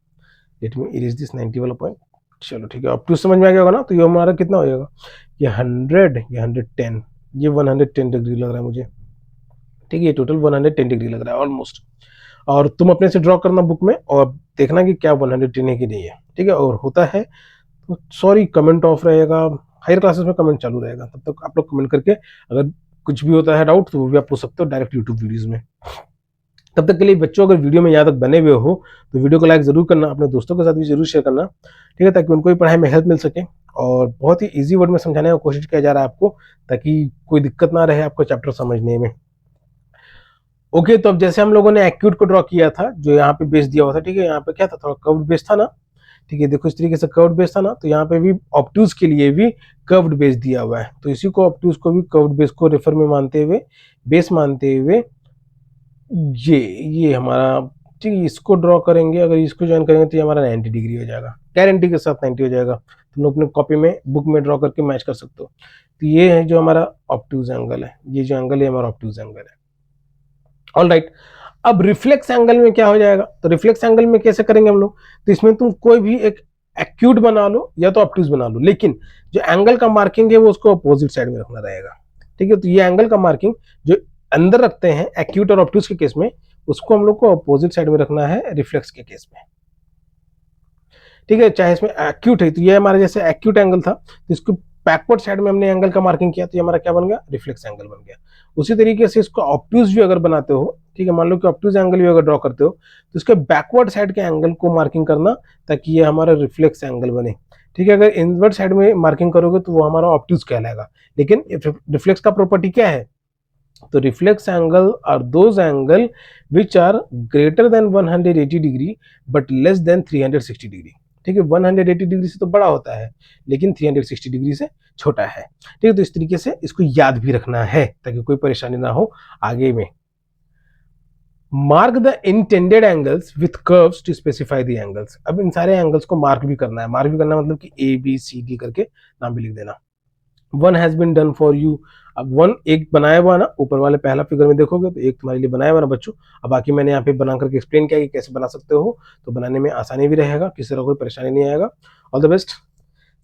लेट मी इरेज दिस 90 वाला पॉइंट। चलो ठीक है, ऑब्ट्यूज समझ में आ गया होगा ना, तो ये हमारा कितना हो जाएगा, ये 100, ये 110, ये 110 डिग्री लग रहा है मुझे। ठीक है, ये टोटल 110 डिग्री लग रहा है ऑलमोस्ट। और तुम अपने से ड्रॉ करना बुक में और देखना कि क्या 110 है कि नहीं है। ठीक है, और होता है तो सॉरी कमेंट ऑफ रहेगा, हायर क्लासेस में कमेंट चालू रहेगा, तब तक आप लोग कमेंट करके अगर कुछ भी होता है डाउट तो वो भी आप पूछ सकते हो डायरेक्ट यूट्यूब वीडियोज में। तब तक के लिए बच्चों, अगर वीडियो में यहाँ तक बने हुए हो तो वीडियो को लाइक जरूर करना, अपने दोस्तों के साथ भी जरूर शेयर करना। ठीक है, ताकि उनको भी पढ़ाई में हेल्प मिल सके, और बहुत ही इजी वर्ड में समझाने की कोशिश किया जा रहा है आपको, ताकि कोई दिक्कत ना रहे आपको चैप्टर समझने में। ओके, तो अब जैसे हम लोगों ने एक्यूट को ड्रॉ किया था, जो यहाँ पे बेस दिया हुआ था। ठीक है, यहाँ पे क्या था, थोड़ा कर्व्ड बेस था ना। ठीक है, देखो इस तरीके से कर्व्ड बेस था ना, तो यहाँ पे भी ऑब्ट्यूज के लिए भी कर्व्ड बेस दिया हुआ है, तो इसी को ऑब्ट्यूज को भी कर्व्ड बेस को रेफर में मानते हुए, बेस मानते हुए ये हमारा, ठीक है, इसको ड्रॉ करेंगे, अगर इसको ज्वाइन करेंगे तो ये हमारा 90 डिग्री हो जाएगा, गारंटी के साथ 90 हो जाएगा। तुम लोग अपने कॉपी में बुक में ड्रॉ करके मैच कर सकते हो। तो ये है जो हमारा ऑब्ट्यूज एंगल है, ये जो एंगल है हमारा ऑब्ट्यूज एंगल है। ऑल राइट, अब रिफ्लेक्स एंगल में क्या हो जाएगा, तो रिफ्लेक्स एंगल में कैसे करेंगे हम लोग, तो इसमें तुम कोई भी एक एक्यूट बना लो या तो ऑब्ट्यूज बना लो, लेकिन जो एंगल का मार्किंग है वो उसको अपोजिट साइड में रखना रहेगा। ठीक है, तो ये एंगल का मार्किंग जो अंदर रखते हैं एक्यूट और ऑब्ट्यूज के केस में, उसको हम लोग को अपोजिट साइड में रखना है रिफ्लेक्स के केस में। ठीक है, चाहे इसमें एक्यूट है तो ये हमारा जैसे एक्यूट एंगल था, तो इसको बैकवर्ड साइड में हमने एंगल का मार्किंग किया, तो ये हमारा क्या बन गया, रिफ्लेक्स एंगल बन गया। उसी तरीके से इसको ऑब्ट्यूज भी अगर बनाते हो, ठीक है, मान लो कि ऑब्ट्यूज एंगल भी अगर ड्रॉ करते हो तो इसके बैकवर्ड साइड के एंगल को मार्किंग करना, ताकि ये हमारा रिफ्लेक्स एंगल बने। ठीक है, अगर इनवर्ड साइड में मार्किंग करोगे तो वो हमारा ऑब्ट्यूज कहलाएगा। लेकिन रिफ्लेक्स का प्रॉपर्टी क्या है, तो reflex angle are those angles which are greater than 180 degree but less than 360 degree. ठीक है, 180 डिग्री से तो बड़ा होता है लेकिन 360 डिग्री से छोटा है। ठीक है, तो इस तरीके से इसको याद भी रखना है ताकि कोई परेशानी ना हो आगे में। Mark the intended angles with curves to specify the angles. अब इन सारे एंगल्स को मार्क भी करना है, मार्क भी करना मतलब कि ए बी सी डी करके नाम भी लिख देना। One has been done for you. अब वन एक बनाया हुआ ना, ऊपर वाले पहला फिगर में देखोगे तो एक तुम्हारे लिए बनाया हुआ ना बच्चों। अब बाकी मैंने यहाँ पे बना करके एक्सप्लेन किया कि कैसे बना सकते हो, तो बनाने में आसानी भी रहेगा, किसी तरह कोई परेशानी नहीं आएगा। All the best.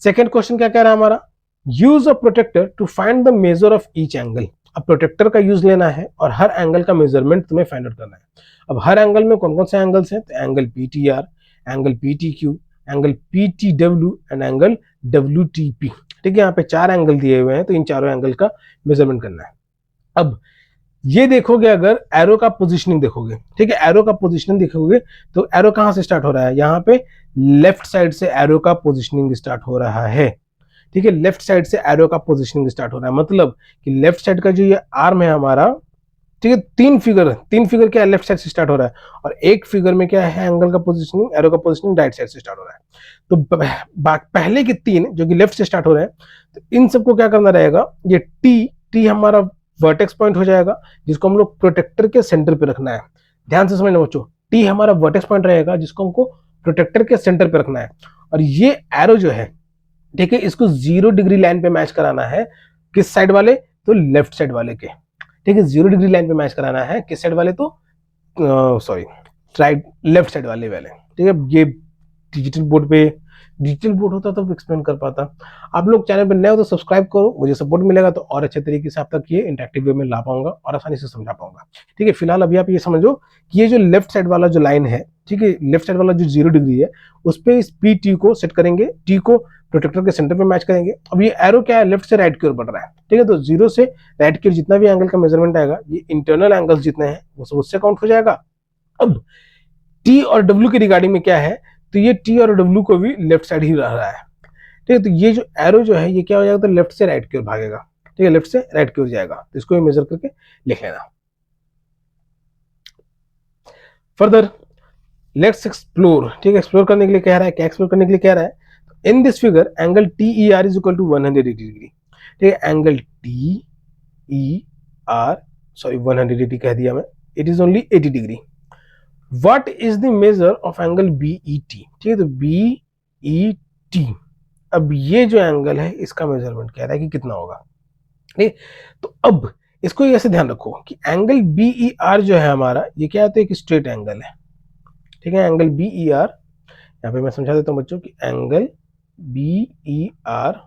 Second question क्या कह रहा है हमारा, use a protractor to find the measure of each angle. अब प्रोटेक्टर का यूज लेना है और हर एंगल का मेजरमेंट तुम्हें फाइंड आउट करना है। अब हर एंगल में कौन कौन से एंगल्स हैं, तो angle P T R, angle P T Q, angle P T W and angle W T P. ठीक है, यहाँ पे 4 एंगल दिए हुए हैं, तो इन चारों एंगल का मेजरमेंट करना है। अब ये देखोगे, अगर एरो का पोजीशनिंग देखोगे, ठीक है, एरो का पोजीशनिंग देखोगे तो एरो कहां से स्टार्ट हो रहा है, यहाँ पे लेफ्ट साइड से एरो का पोजीशनिंग स्टार्ट हो रहा है। ठीक है, लेफ्ट साइड से एरो का पोजीशनिंग स्टार्ट हो रहा है, मतलब कि लेफ्ट साइड का जो ये आर्म है हमारा, ठीक है, तीन फिगर क्या है, लेफ्ट साइड से स्टार्ट हो रहा है, और एक फिगर में क्या है, एंगल का पोजीशनिंग, एरो का पोजीशनिंग राइट साइड से स्टार्ट हो रहा है। तो पहले के 3 जो कि लेफ्ट से स्टार्ट हो रहे हैं, तो इन सबको क्या करना रहेगा, ये टी हमारा वर्टेक्स पॉइंट हो जाएगा, जिसको हम लोग प्रोटेक्टर के सेंटर पे रखना है। ध्यान से समझना बच्चों, टी हमारा वर्टेक्स पॉइंट रहेगा, जिसको हमको प्रोटेक्टर के सेंटर पे रखना है। और ये एरो जो है, ठीक है, इसको 0 डिग्री लाइन पे मैच कराना है, किस साइड वाले, तो लेफ्ट साइड वाले के। ठीक है, 0 डिग्री लाइन पे मैच कराना है, किस साइड वाले, तो सॉरी राइट लेफ्ट साइड वाले। ठीक है, ये डिजिटल बोर्ड होता तो एक्सप्लेन कर पाता। आप लोग चैनल पर नए हो तो सब्सक्राइब करो, मुझे सपोर्ट मिलेगा तो और अच्छे तरीके से आप तक ये इंटरेक्टिव वे में ला पाऊंगा और आसानी से समझा पाऊंगा। ठीक है, फिलहाल अभी आप ये समझो कि ये जो लेफ्ट साइड वाला जो लाइन है, ठीक है, लेफ्ट साइड वाला जो 0 डिग्री है, उस पर इस पी टी को सेट करेंगे, टी को प्रोटेक्टर के सेंटर पे मैच करेंगे। अब ये एरो क्या है, लेफ्ट से राइट की ओर बढ़ रहा है। ठीक है, तो 0 से राइट की ओर जितना भी एंगल का मेजरमेंट आएगा, ये इंटरनल एंगल्स जितने हैं वो सब उससे काउंट हो जाएगा। अब टी और डब्ल्यू के रिगार्डिंग में क्या है, तो ये टी और डब्ल्यू को भी लेफ्ट साइड ही रह रहा है। ठीक है, तो ये जो एरो जो है ये क्या हो जाएगा, तो लेफ्ट से राइट की ओर भागेगा। ठीक है, लेफ्ट से राइट की ओर जाएगा, तो इसको भी मेजर करके लिख लेना। Further let's explore. ठीक है, एक्सप्लोर करने के लिए कह रहा है, क्या एक्सप्लोर करने के लिए कह रहा है, in this figure angle T E R is equal to 180 degree. ठीक है, angle T E R, sorry 180 कह दिया मैं, it is only 80 degree. What is the measure of angle B E T. ठीक है, तो बी ई टी, अब ये जो एंगल है इसका मेजरमेंट कह रहा है कि कितना होगा। ठीक, तो अब इसको ऐसे ध्यान रखो कि एंगल बी ई आर जो है हमारा, ये क्या होता है, एक स्ट्रेट एंगल है। ठीक है, एंगल बी ई आर, यहां पे मैं समझा देता हूं बच्चों कि angle B E R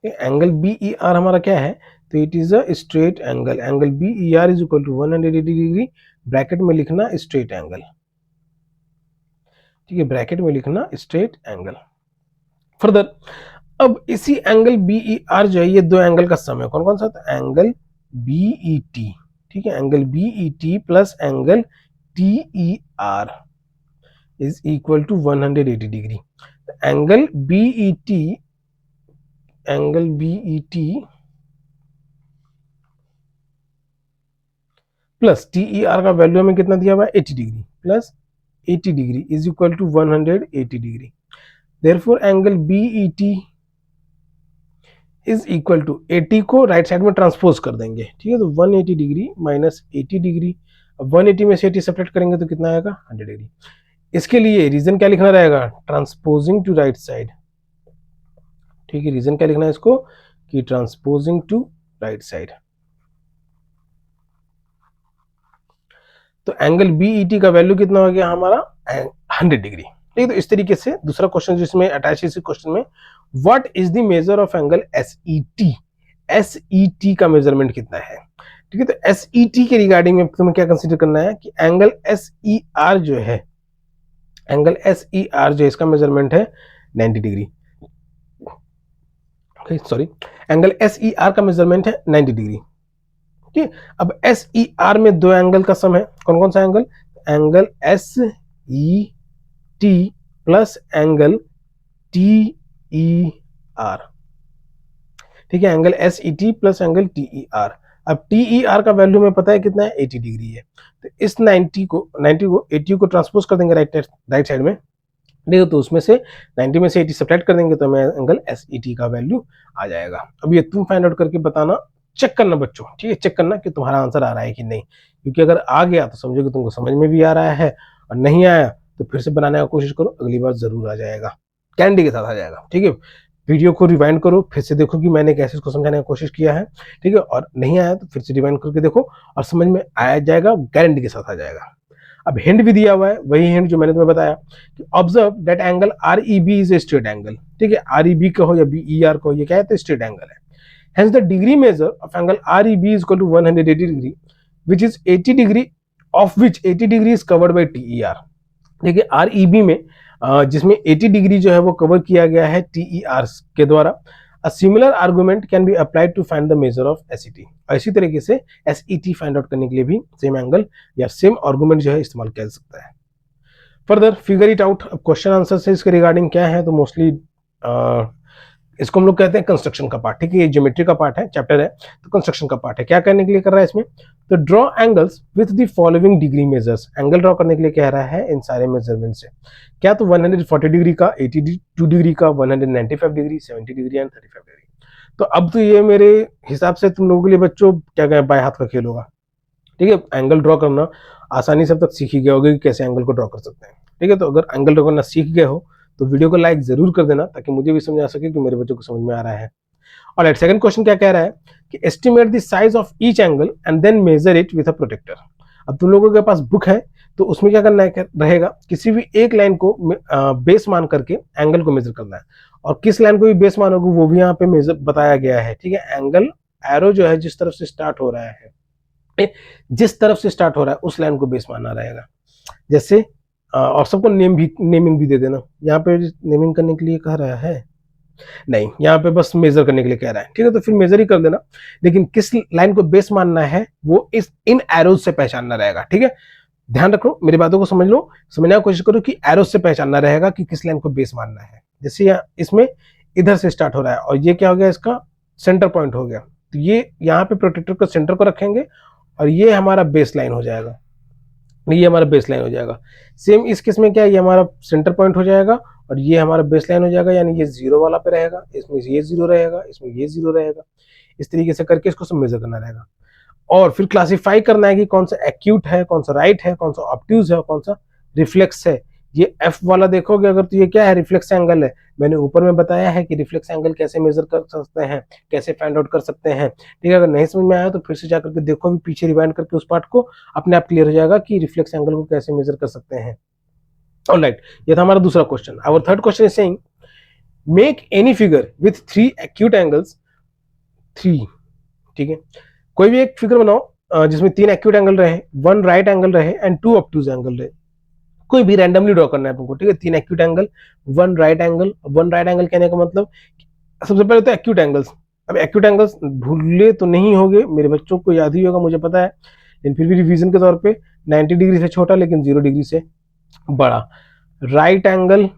angle B E R हमारा क्या है, तो it is a straight angle. Angle B E R is equal to 180 degree, bracket में लिखना स्ट्रेट एंगल। ठीक है, ब्रैकेट में लिखना स्ट्रेट एंगल। फर्दर अब इसी एंगल बी ई आर जो है, ये दो एंगल का सम है, कौन कौन सा, तो एंगल बी ई टी। ठीक है, angle B E T plus angle T E R is equal to 180 degree. Angle B E T, angle B E T plus T E R का वैल्यू हमें कितना दिया हुआ है, 80 degree, plus 80 degree is equal to 180 degree. Therefore angle B E T is equal to 80 को right side में transpose कर देंगे। ठीक है, तो 180 डिग्री माइनस 80 डिग्री, अब 180 में से 80 सेपरेट करेंगे तो कितना आएगा, 100 डिग्री। इसके लिए रीजन क्या लिखना रहेगा, ट्रांसपोजिंग टू राइट साइड। ठीक है, रीजन क्या लिखना है इसको, कि ट्रांसपोजिंग टू राइट साइड। तो एंगल बीईटी का वैल्यू कितना हो गया हमारा, 100 डिग्री। ठीक है, तो इस तरीके से दूसरा क्वेश्चन जिसमें अटैच है इसी क्वेश्चन में, what is the measure of angle SET. SET का मेजरमेंट कितना है। ठीक है, तो एसईटी के रिगार्डिंग में तुम्हें क्या कंसीडर करना है कि एंगल एसईआर जो है, एंगल एसईआर जो है इसका मेजरमेंट है 90 डिग्री। सॉरी, एंगल एसईआर का मेजरमेंट है 90 डिग्री। ठीक है, अब एस ई आर में दो एंगल का सम है, कौन कौन सा angle, angle S E T plus angle T E are. ठीक है, angle S E T plus angle T E are. अब टी ई आर का वैल्यू में पता है कितना है, 80 डिग्री है। तो इस 90 को 80 को ट्रांसपोज कर देंगे राइट साइड में। देखो, तो उसमें से 90 में से 80 सब्ट्रैक्ट कर देंगे तो हमें एंगल एस ई टी का वैल्यू आ जाएगा। अब ये तुम फाइंड आउट करके बताना, चेक करना बच्चों। ठीक है, चेक करना कि तुम्हारा आंसर आ रहा है कि नहीं, क्योंकि अगर आ गया तो समझो कि तुमको समझ में भी आ रहा है, और नहीं आया तो फिर से बनाने का कोशिश करो, अगली बार जरूर आ जाएगा, कैंडी के साथ आ जाएगा। ठीक है, वीडियो को रिवाइंड करो, फिर से देखो कि मैंने कैसे इसको समझाने की कोशिश किया है। ठीक है, और नहीं आया तो फिर से रिवाइंड करके देखो और समझ में आया जाएगा, गारंटी के साथ आ जाएगा। अब हिंट भी दिया हुआ है, वही हिंट जो मैंने तुम्हें बताया कि observe that angle R E B is a straight angle. ठीक है, आर ई बी कहो या बी ई आर कहो, ये क्या है, तो स्ट्रेट एंगल है। Hence the degree measure of angle REB is equal to 180 degree, which is 80 degree, of which 80 degree is covered by TER। देखिए REB में जिसमें 80 डिग्री जो है वो कवर किया गया है TER के द्वारा। A similar argument can be applied to find the measure of SET। और इसी तरीके से SET फाइंड आउट करने के लिए भी सेम एंगल या सेम आर्गुमेंट जो है इस्तेमाल किया जा सकता है। Further figure it out. अब क्वेश्चन आंसर से इसके रिगार्डिंग क्या है, तो मोस्टली इसको हम लोग कहते हैं कंस्ट्रक्शन का पार्ट। ठीक है, ये ज्योमेट्री का पार्ट है, चैप्टर है, तो कंस्ट्रक्शन का पार्ट है। क्या करने के लिए कर रहा है इसमें, तो draw angles with the following degree measures. Angle draw करने के लिए कह रहा है इन सारे मेजरमेंट से। क्या, तो 140 डिग्री का, 82 डिग्री का, 195 डिग्री, 70 डिग्री एंड 35 डिग्री। तो अब तो ये मेरे हिसाब से तुम लोगों के लिए बच्चों क्या कहें, बाएं हाथ का खेल होगा। ठीक है, एंगल ड्रॉ करना आसानी से अब तक सीख ही गए होगे कि कैसे एंगल को ड्रॉ कर सकते हैं। ठीक है, तो अगर एंगल ड्रॉ करना सीख गए हो तो वीडियो को लाइक जरूर कर देना, ताकि मुझे भी समझ आ सके कि मेरे बच्चों को समझ में आ रहा है। और सेकंड क्वेश्चन क्या कह रहा है कि estimate the size of each angle and then measure it with a protractor. अब तुम लोगों के पास बुक है, तो उसमें क्या करना है रहेगा, किसी भी एक लाइन को बेस मान करके एंगल को मेजर करना है, और किस लाइन को भी बेस मानोगे वो भी यहाँ पे मेजर बताया गया है। ठीक है, एंगल एरो जो है जिस तरफ से स्टार्ट हो रहा है, जिस तरफ से स्टार्ट हो रहा है उस लाइन को बेस मानना रहेगा। जैसे और सबको नेमिंग भी दे देना। यहाँ पे नेमिंग करने के लिए कह रहा है, नहीं, यहाँ पे बस मेजर करने के लिए कह रहा है। ठीक है, तो फिर मेजर ही कर देना, लेकिन किस लाइन को बेस मानना है वो इन एरोज से पहचानना रहेगा। ठीक है, ध्यान रखो, मेरी बातों को समझ लो, समझने की कोशिश करो कि एरोज से पहचानना रहेगा कि किस लाइन को बेस मानना है। जैसे इसमें इधर से स्टार्ट हो रहा है और ये क्या हो गया, इसका सेंटर पॉइंट हो गया, तो ये यहाँ पे प्रोटेक्टर को सेंटर को रखेंगे और ये हमारा बेस लाइन हो जाएगा, ये हमारा बेस लाइन हो जाएगा। सेम इस केस में क्या है, ये हमारा सेंटर पॉइंट हो जाएगा और ये हमारा बेस लाइन हो जाएगा, यानी ये जीरो वाला पे रहेगा, इसमें ये जीरो रहेगा, इसमें ये जीरो रहेगा। इस तरीके से करके इसको सब मेजर करना रहेगा और फिर क्लासिफाई करना है कि कौन सा एक्यूट है, कौन सा राइट है, कौन सा ऑब्ट्यूज है, कौन सा रिफ्लेक्स है। ये एफ वाला देखोगे अगर, तो ये क्या है, रिफ्लेक्स एंगल है। मैंने ऊपर में बताया है कि रिफ्लेक्स एंगल कैसे मेजर कर सकते हैं, कैसे फाइंड आउट कर सकते हैं। ठीक है, अगर नहीं समझ में आया तो फिर से जाकर के देखो, भी पीछे रिवाइंड करके उस पार्ट को, अपने आप क्लियर हो जाएगा कि रिफ्लेक्स एंगल को कैसे मेजर कर सकते हैं। ऑलराइट, ये था हमारा दूसरा question. Our third question is saying make any figure with 3 acute angles 3। ठीक है, कोई भी एक फिगर बनाओ जिसमें 3 एक्यूट एंगल रहे, 1 राइट एंगल रहे एंड 2 ऑब्ट्यूज एंगल रहे। कोई भी रैंडमली ड्रॉ करना है तुमको। ठीक है, 3 acute angle, 1 right angle. 1 right angle कहने का मतलब सबसे पहले तो एक्यूट एंगल्स। अब एक्यूट एंगल्स भूले तो नहीं होगे, मेरे बच्चों को याद ही होगा, मुझे पता है, लेकिन फिर भी रिवीजन के तौर पे 90 डिग्री से छोटा लेकिन 0 डिग्री से बड़ा। Right angle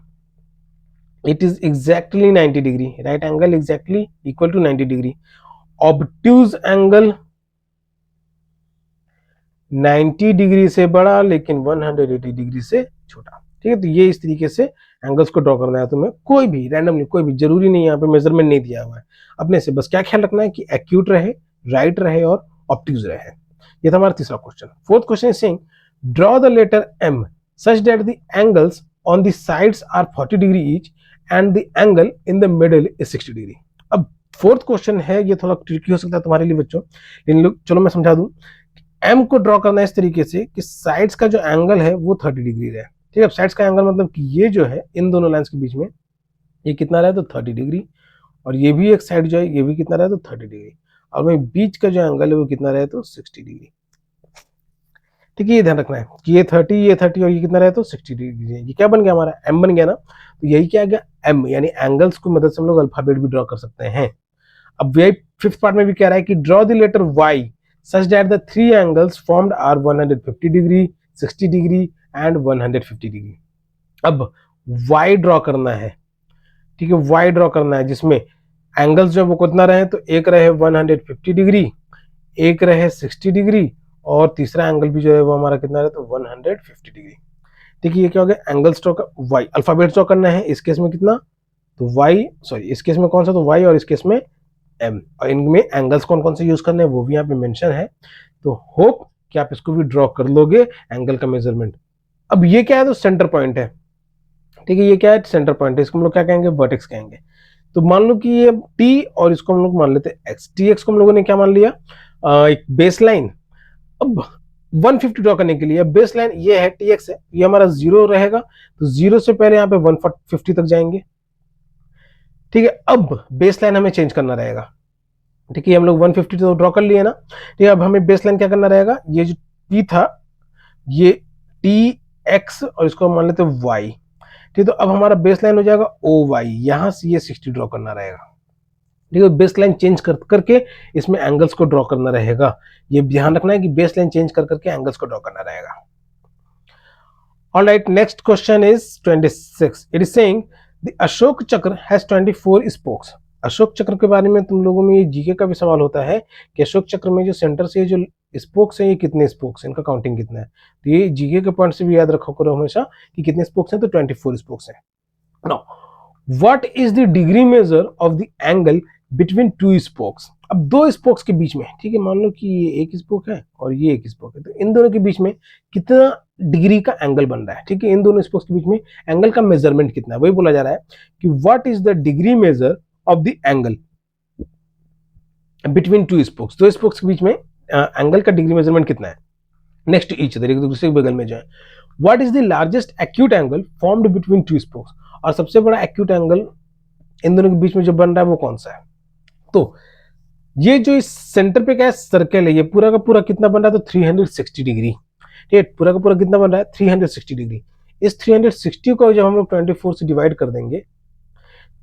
it is exactly 90 degree, right angle exactly equal to 90 degree. Obtuse angle 90 degree से बड़ा लेकिन 180 डिग्री से छोटा। ठीक है, तो ये इस तरीके से एंगल्स को ड्रॉ करना है तुम्हें, कोई भी रैंडमली, कोई भी जरूरी नहीं, यहाँ पे मेजरमेंट नहीं दिया हुआ है, अपने से बस क्या ख्याल रखना है कि एक्यूट रहे, राइट रहे और ऑब्ट्यूज रहे। ये था हमारा तीसरा question. Fourth question is saying draw the letter M such that the angles on the sides are 40 degree each and the angle in the middle is 60 degree. अब फोर्थ क्वेश्चन है, ये थोड़ा ट्रिकी हो सकता है तुम्हारे लिए बच्चों, लेकिन चलो मैं समझा दूं। एम को ड्रॉ करना है इस तरीके से कि साइड्स का जो एंगल है वो 30 डिग्री रहे। ठीक है, साइड्स का एंगल मतलब कि ये जो है इन दोनों लाइंस के बीच में ये कितना रहे, तो 30 डिग्री, और ये भी एक साइड जो है ये भी कितना रहे, तो 30 डिग्री, और वही बीच का जो एंगल है वो कितना रहे, तो 60 डिग्री। ठीक है, ये ध्यान रखना है कि ये 30 और ये कितना रहे, तो 60 डिग्री है। ये क्या बन गया, हमारा एम बन गया ना। तो यही क्या आ गया, एम, यानी एंगल्स को मदद से हम लोग अल्फाबेट भी ड्रॉ कर सकते हैं। अब यही फिफ्थ पार्ट में भी कह रहा है कि draw the letter Y such that the 3 angles formed are 150 degree, 60 degree and 150 degree। अब y ड्रॉ करना है। ठीक है, y ड्रॉ करना है जिसमें एंगल्स जो वो कितना रहे, तो एक रहे 150 डिग्री, एक रहे 60 डिग्री, और तीसरा एंगल भी जो है वो हमारा कितना रहे, तो 150 डिग्री। ठीक है, ये क्या हो गया, एंगल्स ड्रॉ कर, y अल्फाबेट ड्रॉ करना है, इस केस में कितना, तो y, सॉरी इस केस में कौन सा, तो y, और इस केस में एम, और इनमें एंगल्स कौन कौन से यूज करने हैं वो भी यहाँ पे मेंशन है। तो होप कि आप इसको भी ड्रॉ कर लोगे एंगल का मेजरमेंट। अब ये क्या है, तो सेंटर पॉइंट है, ठीक है, ये क्या है, सेंटर पॉइंट है, इसको हम लोग क्या कहेंगे, वर्टेक्स कहेंगे। तो मान लो कि ये टी और इसको हम लोग मान लेते हैं एक्स, टी एक्स को हम लोगों ने क्या मान लिया, एक बेस लाइन। अब 150 ड्रॉ करने के लिए बेस लाइन ये है, टी एक्स है, ये हमारा जीरो रहेगा, तो जीरो से पहले यहाँ पे 150 तक जाएंगे, ठीक है। अब बेस लाइन हमें चेंज करना रहेगा, ठीक है, हम लोग 150 तो ड्रॉ कर लिए ना, ठीक है। अब हमें बेस लाइन क्या करना रहेगा, ये जो टी था, ये टी एक्स और इसको मान लेते हैं वाई, ठीक है। तो अब हमारा बेस लाइन हो जाएगा ओ वाई, यहां से ये 60 ड्रॉ करना रहेगा, ठीक है। बेस लाइन चेंज करके इसमें एंगल्स को ड्रॉ करना रहेगा, ये ध्यान रखना है कि बेस लाइन चेंज करके एंगल्स को ड्रॉ करना रहेगा। All right, next question is 26. It is saying the Ashok Chakra has 24 spokes. Ashok चक्र के बारे में तुम लोगों में ये जीके का भी सवाल होता है कि अशोक चक्र में जो सेंटर से जो स्पोक्स हैं, ये कितने स्पोक्स हैं, इनका काउंटिंग कितना है। तो ये जीके के पॉइंट से भी याद रखो करो हमेशा कि कितने स्पोक्स हैं, तो 24 स्पोक्स हैं। Now what is the degree major of the angle between two spokes. अब दो स्पोक्स के बीच में, ठीक है, मान लो कि ये एक स्पोक है और ये एक स्पोक है, तो इन दोनों के बीच में कितना डिग्री का एंगल बन रहा है, ठीक है, इन दोनों स्पोक्स के बीच में एंगल का मेजरमेंट कितना है, वही बोला जा रहा है कि what is the degree major of the angle between two spokes, दो स्पोक्स के बीच में एंगल का डिग्री मेजरमेंट कितना है, नेक्स्ट टू ईच अदर, एक दूसरे के बगल में जो है। What is the largest acute angle formed between two spokes, और सबसे बड़ा एक्यूट एंगल इन दोनों के बीच में जो बन रहा है वो कौन सा है। तो ये जो इस सेंटर पे क्या है, सर्कल है, ये पूरा का पूरा कितना बन रहा है, तो 360 डिग्री, ठीक है, पूरा का पूरा कितना बन रहा है, 360 डिग्री। इस 360 को जब हम लोग 24 से डिवाइड कर देंगे,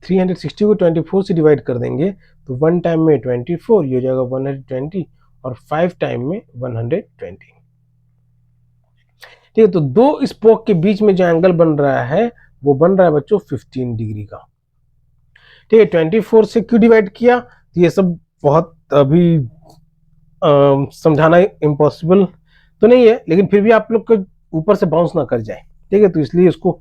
360 को 24 से डिवाइड कर देंगे, तो 1 टाइम में 24, ये हो जाएगा 120, और 5 टाइम में 120, ठीक है। तो दो स्पोक के बीच में जो एंगल बन रहा है वो बन रहा है बच्चों 15 डिग्री का, ठीक है। 24 से क्यों डिवाइड किया, तो ये सब बहुत अभी समझाना इम्पॉसिबल तो नहीं है, लेकिन फिर भी आप लोग को ऊपर से बाउंस ना कर जाए, ठीक है, तो इसलिए इसको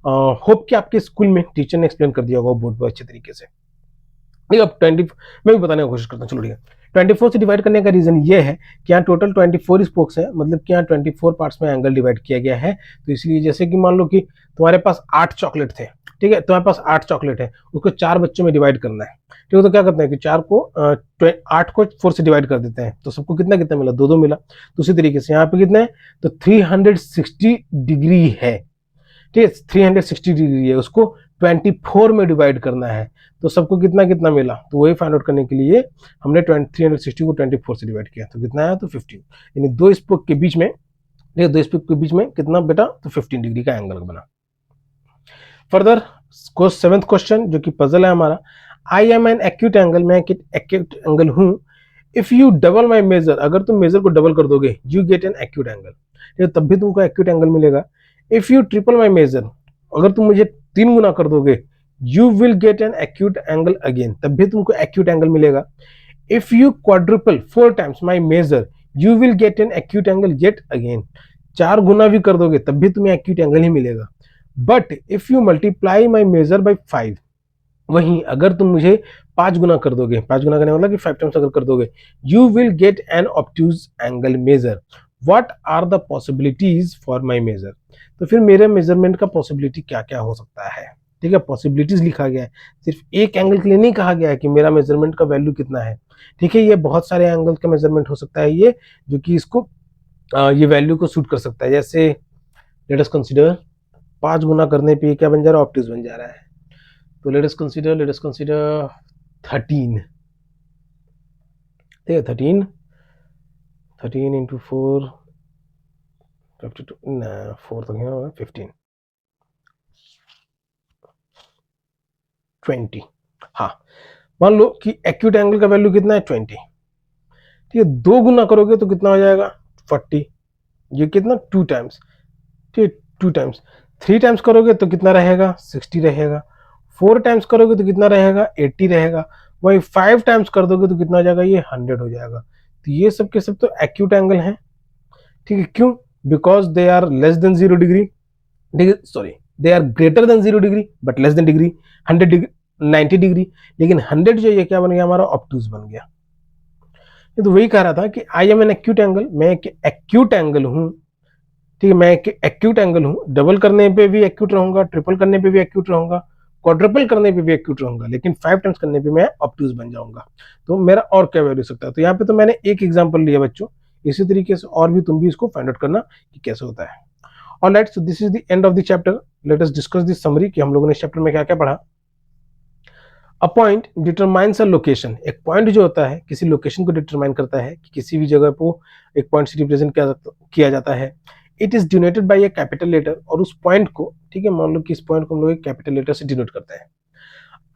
होप कि आपके स्कूल में टीचर ने एक्सप्लेन कर दिया होगा बोर्ड पर अच्छे तरीके से। ठीक है, अब 20 मैं भी बताने की कोशिश करता हूँ, चलो ठीक है। 24 से डिवाइड करने का रीजन ये है कि यहाँ टोटल 24 स्पोक्स है, मतलब कि यहाँ 24 पार्ट्स में एंगल डिवाइड किया गया है। तो इसलिए जैसे कि मान लो कि तुम्हारे पास 8 चॉकलेट थे, ठीक है, तुम्हारे पास 8 चॉकलेट है, उसको 4 बच्चों में डिवाइड करना है, ठीक है। तो क्या करते हैं कि 8 को 4 से डिवाइड कर देते हैं, तो सबको कितना कितना मिला, 2 2 मिला। तो उसी तरीके से यहाँ पे कितना है, तो 360 डिग्री है, ठीक है, 360 डिग्री है, उसको 24 में डिवाइड करना है, तो सबको कितना कितना मिला, तो वही फाइंड आउट करने के लिए हमने 360 को 24 से डिवाइड किया, तो कितना आया, तो 15, यानी दो स्पोक के बीच में, दो स्पोक के बीच में कितना बेटा, तो 15 डिग्री का एंगल बना। फर्दर 7th क्वेश्चन जो कि पजल है हमारा, I am an acute angle, मैं एक्यूट एंगल हूं, if you double my measure, अगर तुम मेजर को डबल कर दोगे, you get an acute angle, तब भी तुमको एक्यूट एंगल मिलेगा। If you triple my measure, अगर तुम मुझे 3 गुना कर दोगे, you will get an acute angle again, तब भी तुमको एक्यूट एंगल मिलेगा। If you quadruple 4 times my measure, you will get an acute angle yet again, 4 गुना भी कर दोगे तब भी तुम्हें एक्यूट एंगल ही मिलेगा। But if you multiply my measure by 5, वहीं अगर तुम मुझे 5 गुना कर दोगे, 5 गुना करने वाला कि 5 टाइम्स अगर कर दोगे, you will get an obtuse angle measure. What are the possibilities for my measure, तो फिर मेरे मेजरमेंट का पॉसिबिलिटी क्या क्या हो सकता है, ठीक है, पॉसिबिलिटीज लिखा गया है, सिर्फ एक एंगल के लिए नहीं कहा गया है कि मेरा मेजरमेंट का वैल्यू कितना है, ठीक है, ये बहुत सारे एंगल का मेजरमेंट हो सकता है, ये जो कि इसको ये वैल्यू को सूट कर सकता है। जैसे लेट अस कंसीडर 5 गुना करने पे क्या बन जा रहा है, ऑब्ट्यूज बन जा रहा है, तो लेट अस कंसीडर 13, ठीक है, 13 इंटू 4 52, 4 तो क्या होगा, 15 20, हाँ, मान लो कि एक्यूट एंगल का वैल्यू कितना है, 20, ठीक है, 2 गुना करोगे तो कितना हो जाएगा, 40, ये कितना 2 टाइम्स, ठीक है, 2 टाइम्स, 3 टाइम्स करोगे तो कितना रहेगा, 60 रहेगा, 4 टाइम्स करोगे तो कितना रहेगा, 80 रहेगा, वही 5 टाइम्स कर दोगे तो कितना हो जाएगा, ये 100 हो जाएगा। तो ये सब के सब तो एक्यूट एंगल हैं, ठीक है, क्यों, because they are less than 0 degree, ठीक है, sorry, they are greater than 0 degree but less than degree 100 degree 90 degree, लेकिन 100 जो ये क्या बन गया, हमारा ऑब्ट्यूज बन गया। ये तो वही कह रहा था कि आई एम एन एक्यूट एंगल, मैं एक एक्यूट एंगल हूं, ठीक है, मैं एक एक्यूट एंगल हूँ, डबल करने पे भी एक्यूट रहूंगा, ट्रिपल करने पे भी एक्यूट रहूंगा, क्वाड्रपल करने पे भी एक्यूट रहूंगा, लेकिन 5 टाइम्स करने पे मैं ऑब्टूज बन जाऊंगा। तो मेरा और क्या वैल्यू सकता है, तो यहाँ पे तो मैंने एक एग्जांपल लिया बच्चों, इसी तरीके से और भी तुम भी इसको फाइंड आउट करना कि कैसे होता है। Alright, so this is the end of the chapter. Let us discuss this summary कि हम लोगों ने इस चैप्टर में क्या क्या पढ़ा। A point determines a location, एक पॉइंट जो होता है किसी लोकेशन को डिटरमाइन करता है कि किसी भी जगह को एक पॉइंट से रिप्रेजेंट किया जाता है। It is denoted by a capital letter, और उस पॉइंट को, ठीक है, मान लो कि इस पॉइंट को हम लोग एक कैपिटल लेटर से डिनोट करते हैं।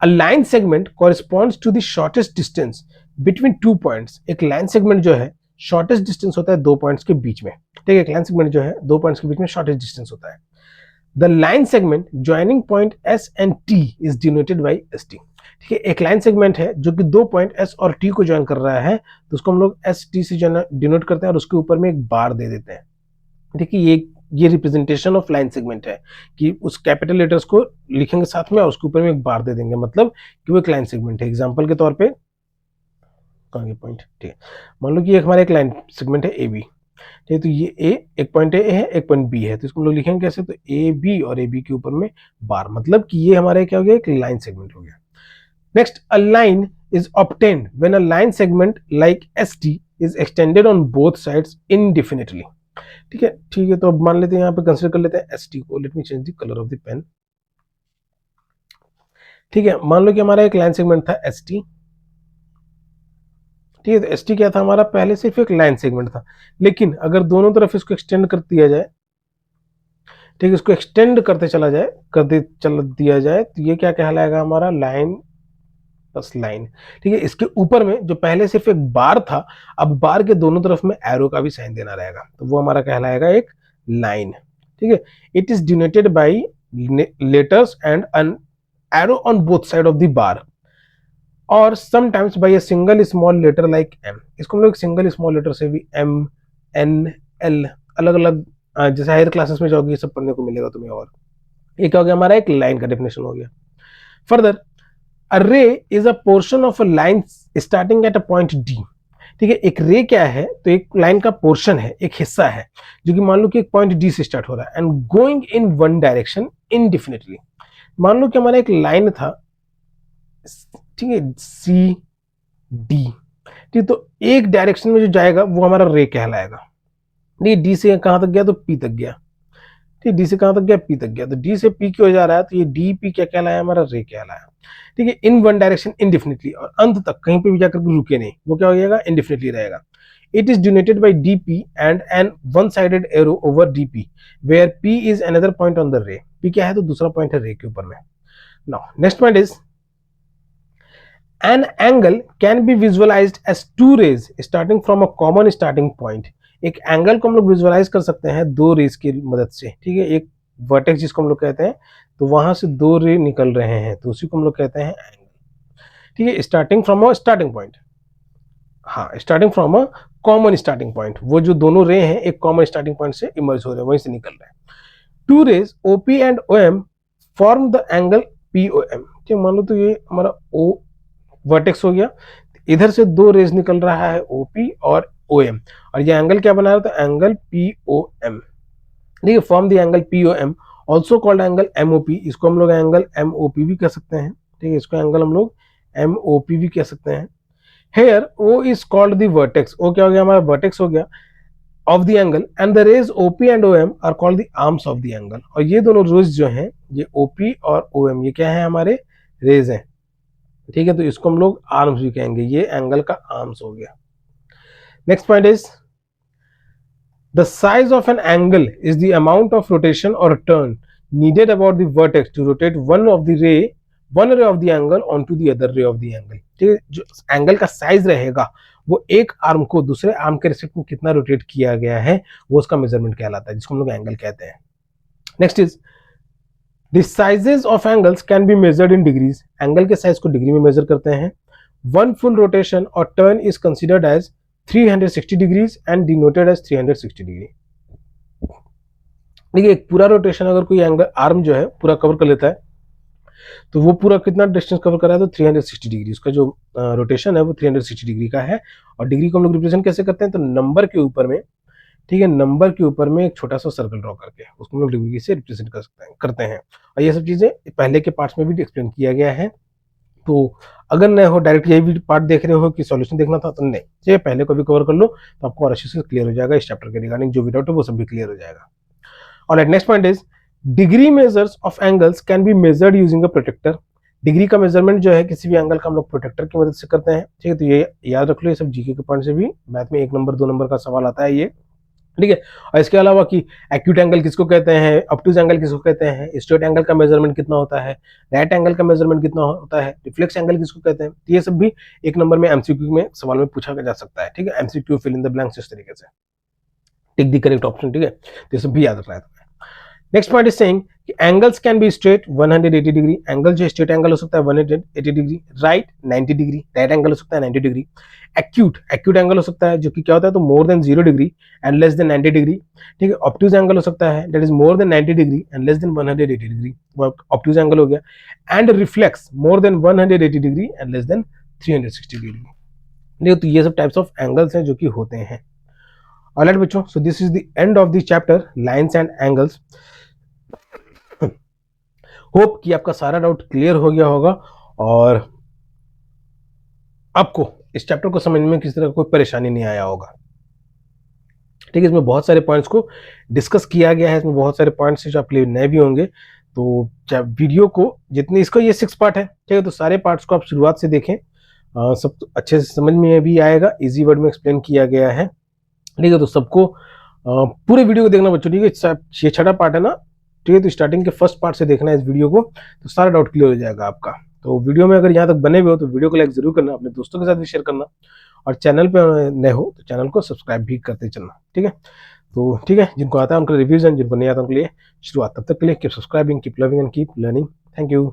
A line segment corresponds to the shortest distance between two points, एक लाइन सेगमेंट जो है शॉर्टेस्ट डिस्टेंस होता है दो पॉइंट्स के बीच में। ठीक है, एक लाइन सेगमेंट जो है दो पॉइंट्स के बीच में शॉर्टेस्ट डिस्टेंस होता है। The line segment joining point S and T is denoted by S T. ठीक है, एक लाइन सेगमेंट है जो कि दो पॉइंट एस और टी को ज्वाइन कर रहा है, तो उसको हम लोग एस टी से डिनोट करते हैं और उसके ऊपर में एक बार दे देते हैं। ठीक है, ये रिप्रेजेंटेशन ऑफ लाइन सेगमेंट है कि उस कैपिटल लेटर्स को लिखेंगे साथ में और उसके ऊपर में एक बार दे देंगे, मतलब कि वो एक लाइन सेगमेंट है। एग्जांपल के तौर पे कहाँ ये पॉइंट, ठीक है, मान लो कि हमारा एक लाइन सेगमेंट है ए बी। ठीक है, तो ये ए, एक पॉइंट ए है, एक पॉइंट बी है, तो इसको हम लोग लिखेंगे कैसे, तो ए बी और ए बी के ऊपर में बार, मतलब कि ये हमारा क्या हो गया, एक लाइन सेगमेंट हो गया। Next, a line is obtained when a line segment like ST is extended on both sides indefinitely। ठीक है, तो अब मान लेते हैं यहाँ पे कंसिडर कर लेते हैं ST को। Let me change the colour of the pen. ठीक है, मान लो कि हमारा एक लाइन सेगमेंट था ST। ठीक है, तो ST क्या था हमारा, पहले सिर्फ एक लाइन सेगमेंट था, लेकिन अगर दोनों तरफ इसको एक्सटेंड कर दिया जाए, ठीक है, इसको एक्सटेंड करते चला जाए, चल दिया जाए, तो ये क्या कहलाएगा हमारा, लाइन प्लस लाइन। ठीक है, इसके ऊपर में जो पहले सिर्फ एक बार था, अब बार के दोनों तरफ में एरो का भी साइन देना रहेगा, तो वो हमारा कहलाएगा एक लाइन। ठीक है, it is denoted by letters and an arrow on both side of the bar, और sometimes by a single small letter like M. इसको हम लोग सिंगल स्मॉल लेटर से भी एम, एन, एल, अलग अलग, जैसे हायर क्लासेस में जाओगे ये सब पढ़ने को मिलेगा तुम्हें। और ये क्या हो गया, हमारा एक लाइन का डेफिनेशन हो गया। Further, a ray is a portion of a line starting at a point D। ठीक है, एक रे क्या है, तो एक लाइन का पोर्शन है, एक हिस्सा है जो कि मान लो कि एक पॉइंट डी से स्टार्ट हो रहा है and going in one direction indefinitely. मान लो कि हमारा एक लाइन था, ठीक है, सी डी। ठीक, तो एक डायरेक्शन में जो जाएगा वो हमारा रे कहलाएगा। नहीं, डी से कहां तक गया, तो पी तक गया। ठीक, डी से कहां तक गया, पी तक गया, तो डी से पी क्यों जा रहा है, तो ये डी पी क्या कहलाया, हमारा रे कहलाया। ठीक है, इन वन डायरेक्शन इनडिफिनिटली, और अंत तक कहीं पे भी जाकर रुके नहीं, वो क्या हो जाएगा, इनडिफिनिटली रहेगा। It is denoted by DP and an one sided arrow over DP where P is another point on the ray. P क्या है, तो दूसरा पॉइंट है रे के ऊपर में। Now next point is an angle can be visualised as two rays starting from a common starting point. एक एंगल को हम लोग विजुअलाइज कर सकते हैं दो रेज की मदद से। ठीक है, एक वर्टेक्स जिसको हम लोग कहते हैं, तो वहां से दो रे निकल रहे हैं, तो उसी को हम लोग कहते हैं एंगल। ठीक है, starting from a starting point, हाँ, starting from a common starting point, वो जो दोनों रे हैं एक कॉमन स्टार्टिंग पॉइंट से इमर्ज हो रहे हैं, वहीं से निकल रहे हैं। Two rays OP and OM form the angle POM. ठीक, मान लो तो ये हमारा ओ वर्टेक्स हो गया, इधर से दो रेज निकल रहा है ओपी और ओएम, और ये एंगल क्या बना रहा है, तो एंगल पीओएम। ठीक है, form the angle POM, also called angle MOP. इसको हम लोग एंगल एमओपी भी कह सकते हैं। ठीक है, इसको एंगल हम लोग एमओपी भी कह सकते हैं। Here O is called the vertex, O क्या हो गया, हमारा वर्टेक्स हो गया of the angle, and the rays OP and OM are called the arms of the angle. और ये दोनों रेज जो हैं, ये ओपी और ओएम, ये क्या है, हमारे रेज हैं। ठीक है, तो इसको हम लोग आर्म्स भी कहेंगे, ये एंगल का आर्म्स हो गया। Next point is the size of an angle is the amount of rotation or turn needed about the vertex to rotate one ray of the angle onto the other ray of the angle। ठीक है, जो angle का size रहेगा वो एक arm को दूसरे arm के रिस्पेक्ट में कितना रोटेट किया गया है, वो उसका मेजरमेंट कहलाता है, जिसको हम लोग एंगल कहते हैं। Next is the sizes of angles can be measured in degrees. Angle के साइज को डिग्री में मेजर करते हैं। वन फुल रोटेशन और turn is considered as 360 degrees and denoted as 360 degree. देखिए, एक पूरा रोटेशन अगर कोई एंगल आर्म जो है पूरा कवर कर लेता है, तो वो पूरा कितना डिस्टेंस कवर कर रहा है, तो 360 डिग्री। उसका जो रोटेशन है वो 360 डिग्री का है। और डिग्री को हम लोग रिप्रेजेंट कैसे करते हैं, तो नंबर के ऊपर में ठीक है, नंबर के ऊपर में एक छोटा सा सर्कल ड्रॉ करके उसको हम लोग डिग्री से रिप्रेजेंट कर सकते हैं, करते हैं। और ये सब चीजें पहले के पार्ट्स में भी एक्सप्लेन किया गया है। तो अगर नए हो, डायरेक्ट यही भी पार्ट देख रहे हो कि सॉल्यूशन देखना था, तो नहीं, चाहिए पहले को भी कवर कर लो, तो आपको और अच्छे से क्लियर हो जाएगा इस चैप्टर के रिगार्डिंग जो भी डाउट है वो सब भी क्लियर हो जाएगा। और next point is degree measures of angles can be measured using a protractor. Degree का मेजरमेंट जो है किसी भी एंगल का हम लोग प्रोटेक्टर की मदद से करते हैं। ठीक है, तो ये याद रख लो, ये सब जीके के पॉइंट से भी मैथ में 1 नंबर 2 नंबर का सवाल आता है ये। ठीक है, और इसके अलावा कि एक्यूट एंगल किसको कहते हैं, ऑब्टूज एंगल किसको कहते हैं, स्ट्रेट एंगल का मेजरमेंट कितना होता है, राइट एंगल का मेजरमेंट कितना होता है, रिफ्लेक्स एंगल किसको कहते हैं, ये सब भी 1 नंबर में एमसीक्यू में सवाल में पूछा जा सकता है। ठीक है, MCQ fill in the blanks इस तरीके से, टिक द करेक्ट ऑप्शन। ठीक है, तो ये सब भी याद रखना है। नेक्स्ट पॉइंट इज सेइंग कि angles can be straight 180 degree, angle जो स्ट्रेट एंगल हो सकता है 180 degree, right 90 degree, right angle हो सकता है 90 डिग्री, एक्यूट एंगल हो सकता है जो कि क्या होता है, तो more than 0 degree and less than 90 degree. ठीक है, ऑब्टूज एंगल हो सकता है that is more than 90 degree and less than 180 degree, वो ऑब्टूज एंगल हो गया। And reflex more than 180 degree and less than 360 degree. देखो, तो ये सब टाइप्स ऑफ एंगल्स हैं जो कि होते हैं। ऑलराइट बच्चों, so this is the end of the chapter lines and angles. Hope कि आपका सारा डाउट क्लियर हो गया होगा और आपको इस चैप्टर को समझने में किसी तरह का कोई परेशानी नहीं आया होगा। ठीक है, इसमें बहुत सारे पॉइंट्स को डिस्कस किया गया है, इसमें बहुत सारे पॉइंट्स जो आपके लिए नए भी होंगे। तो वीडियो को जितने, इसका ये 6 पार्ट है, ठीक है, तो सारे पार्ट्स को आप शुरुआत से देखें, सब अच्छे से समझ में भी आएगा, इजी वर्ड में एक्सप्लेन किया गया है। ठीक है, तो सबको पूरे वीडियो को देखना बच्चों। ठीक है, ये 6वां पार्ट है ना, ठीक है, तो स्टार्टिंग के फर्स्ट पार्ट से देखना है इस वीडियो को, तो सारा डाउट क्लियर हो जाएगा आपका। तो वीडियो में अगर यहाँ तक बने हुए हो तो वीडियो को लाइक जरूर करना, अपने दोस्तों के साथ भी शेयर करना, और चैनल पे नए हो तो चैनल को सब्सक्राइब भी करते चलना। ठीक है, तो ठीक है, जिनको आता है उनका रिव्यूज, जिनको नहीं आता उनके लिए शुरुआत। तब तक के लिए keep subscribing, keep loving and keep learning. Thank you.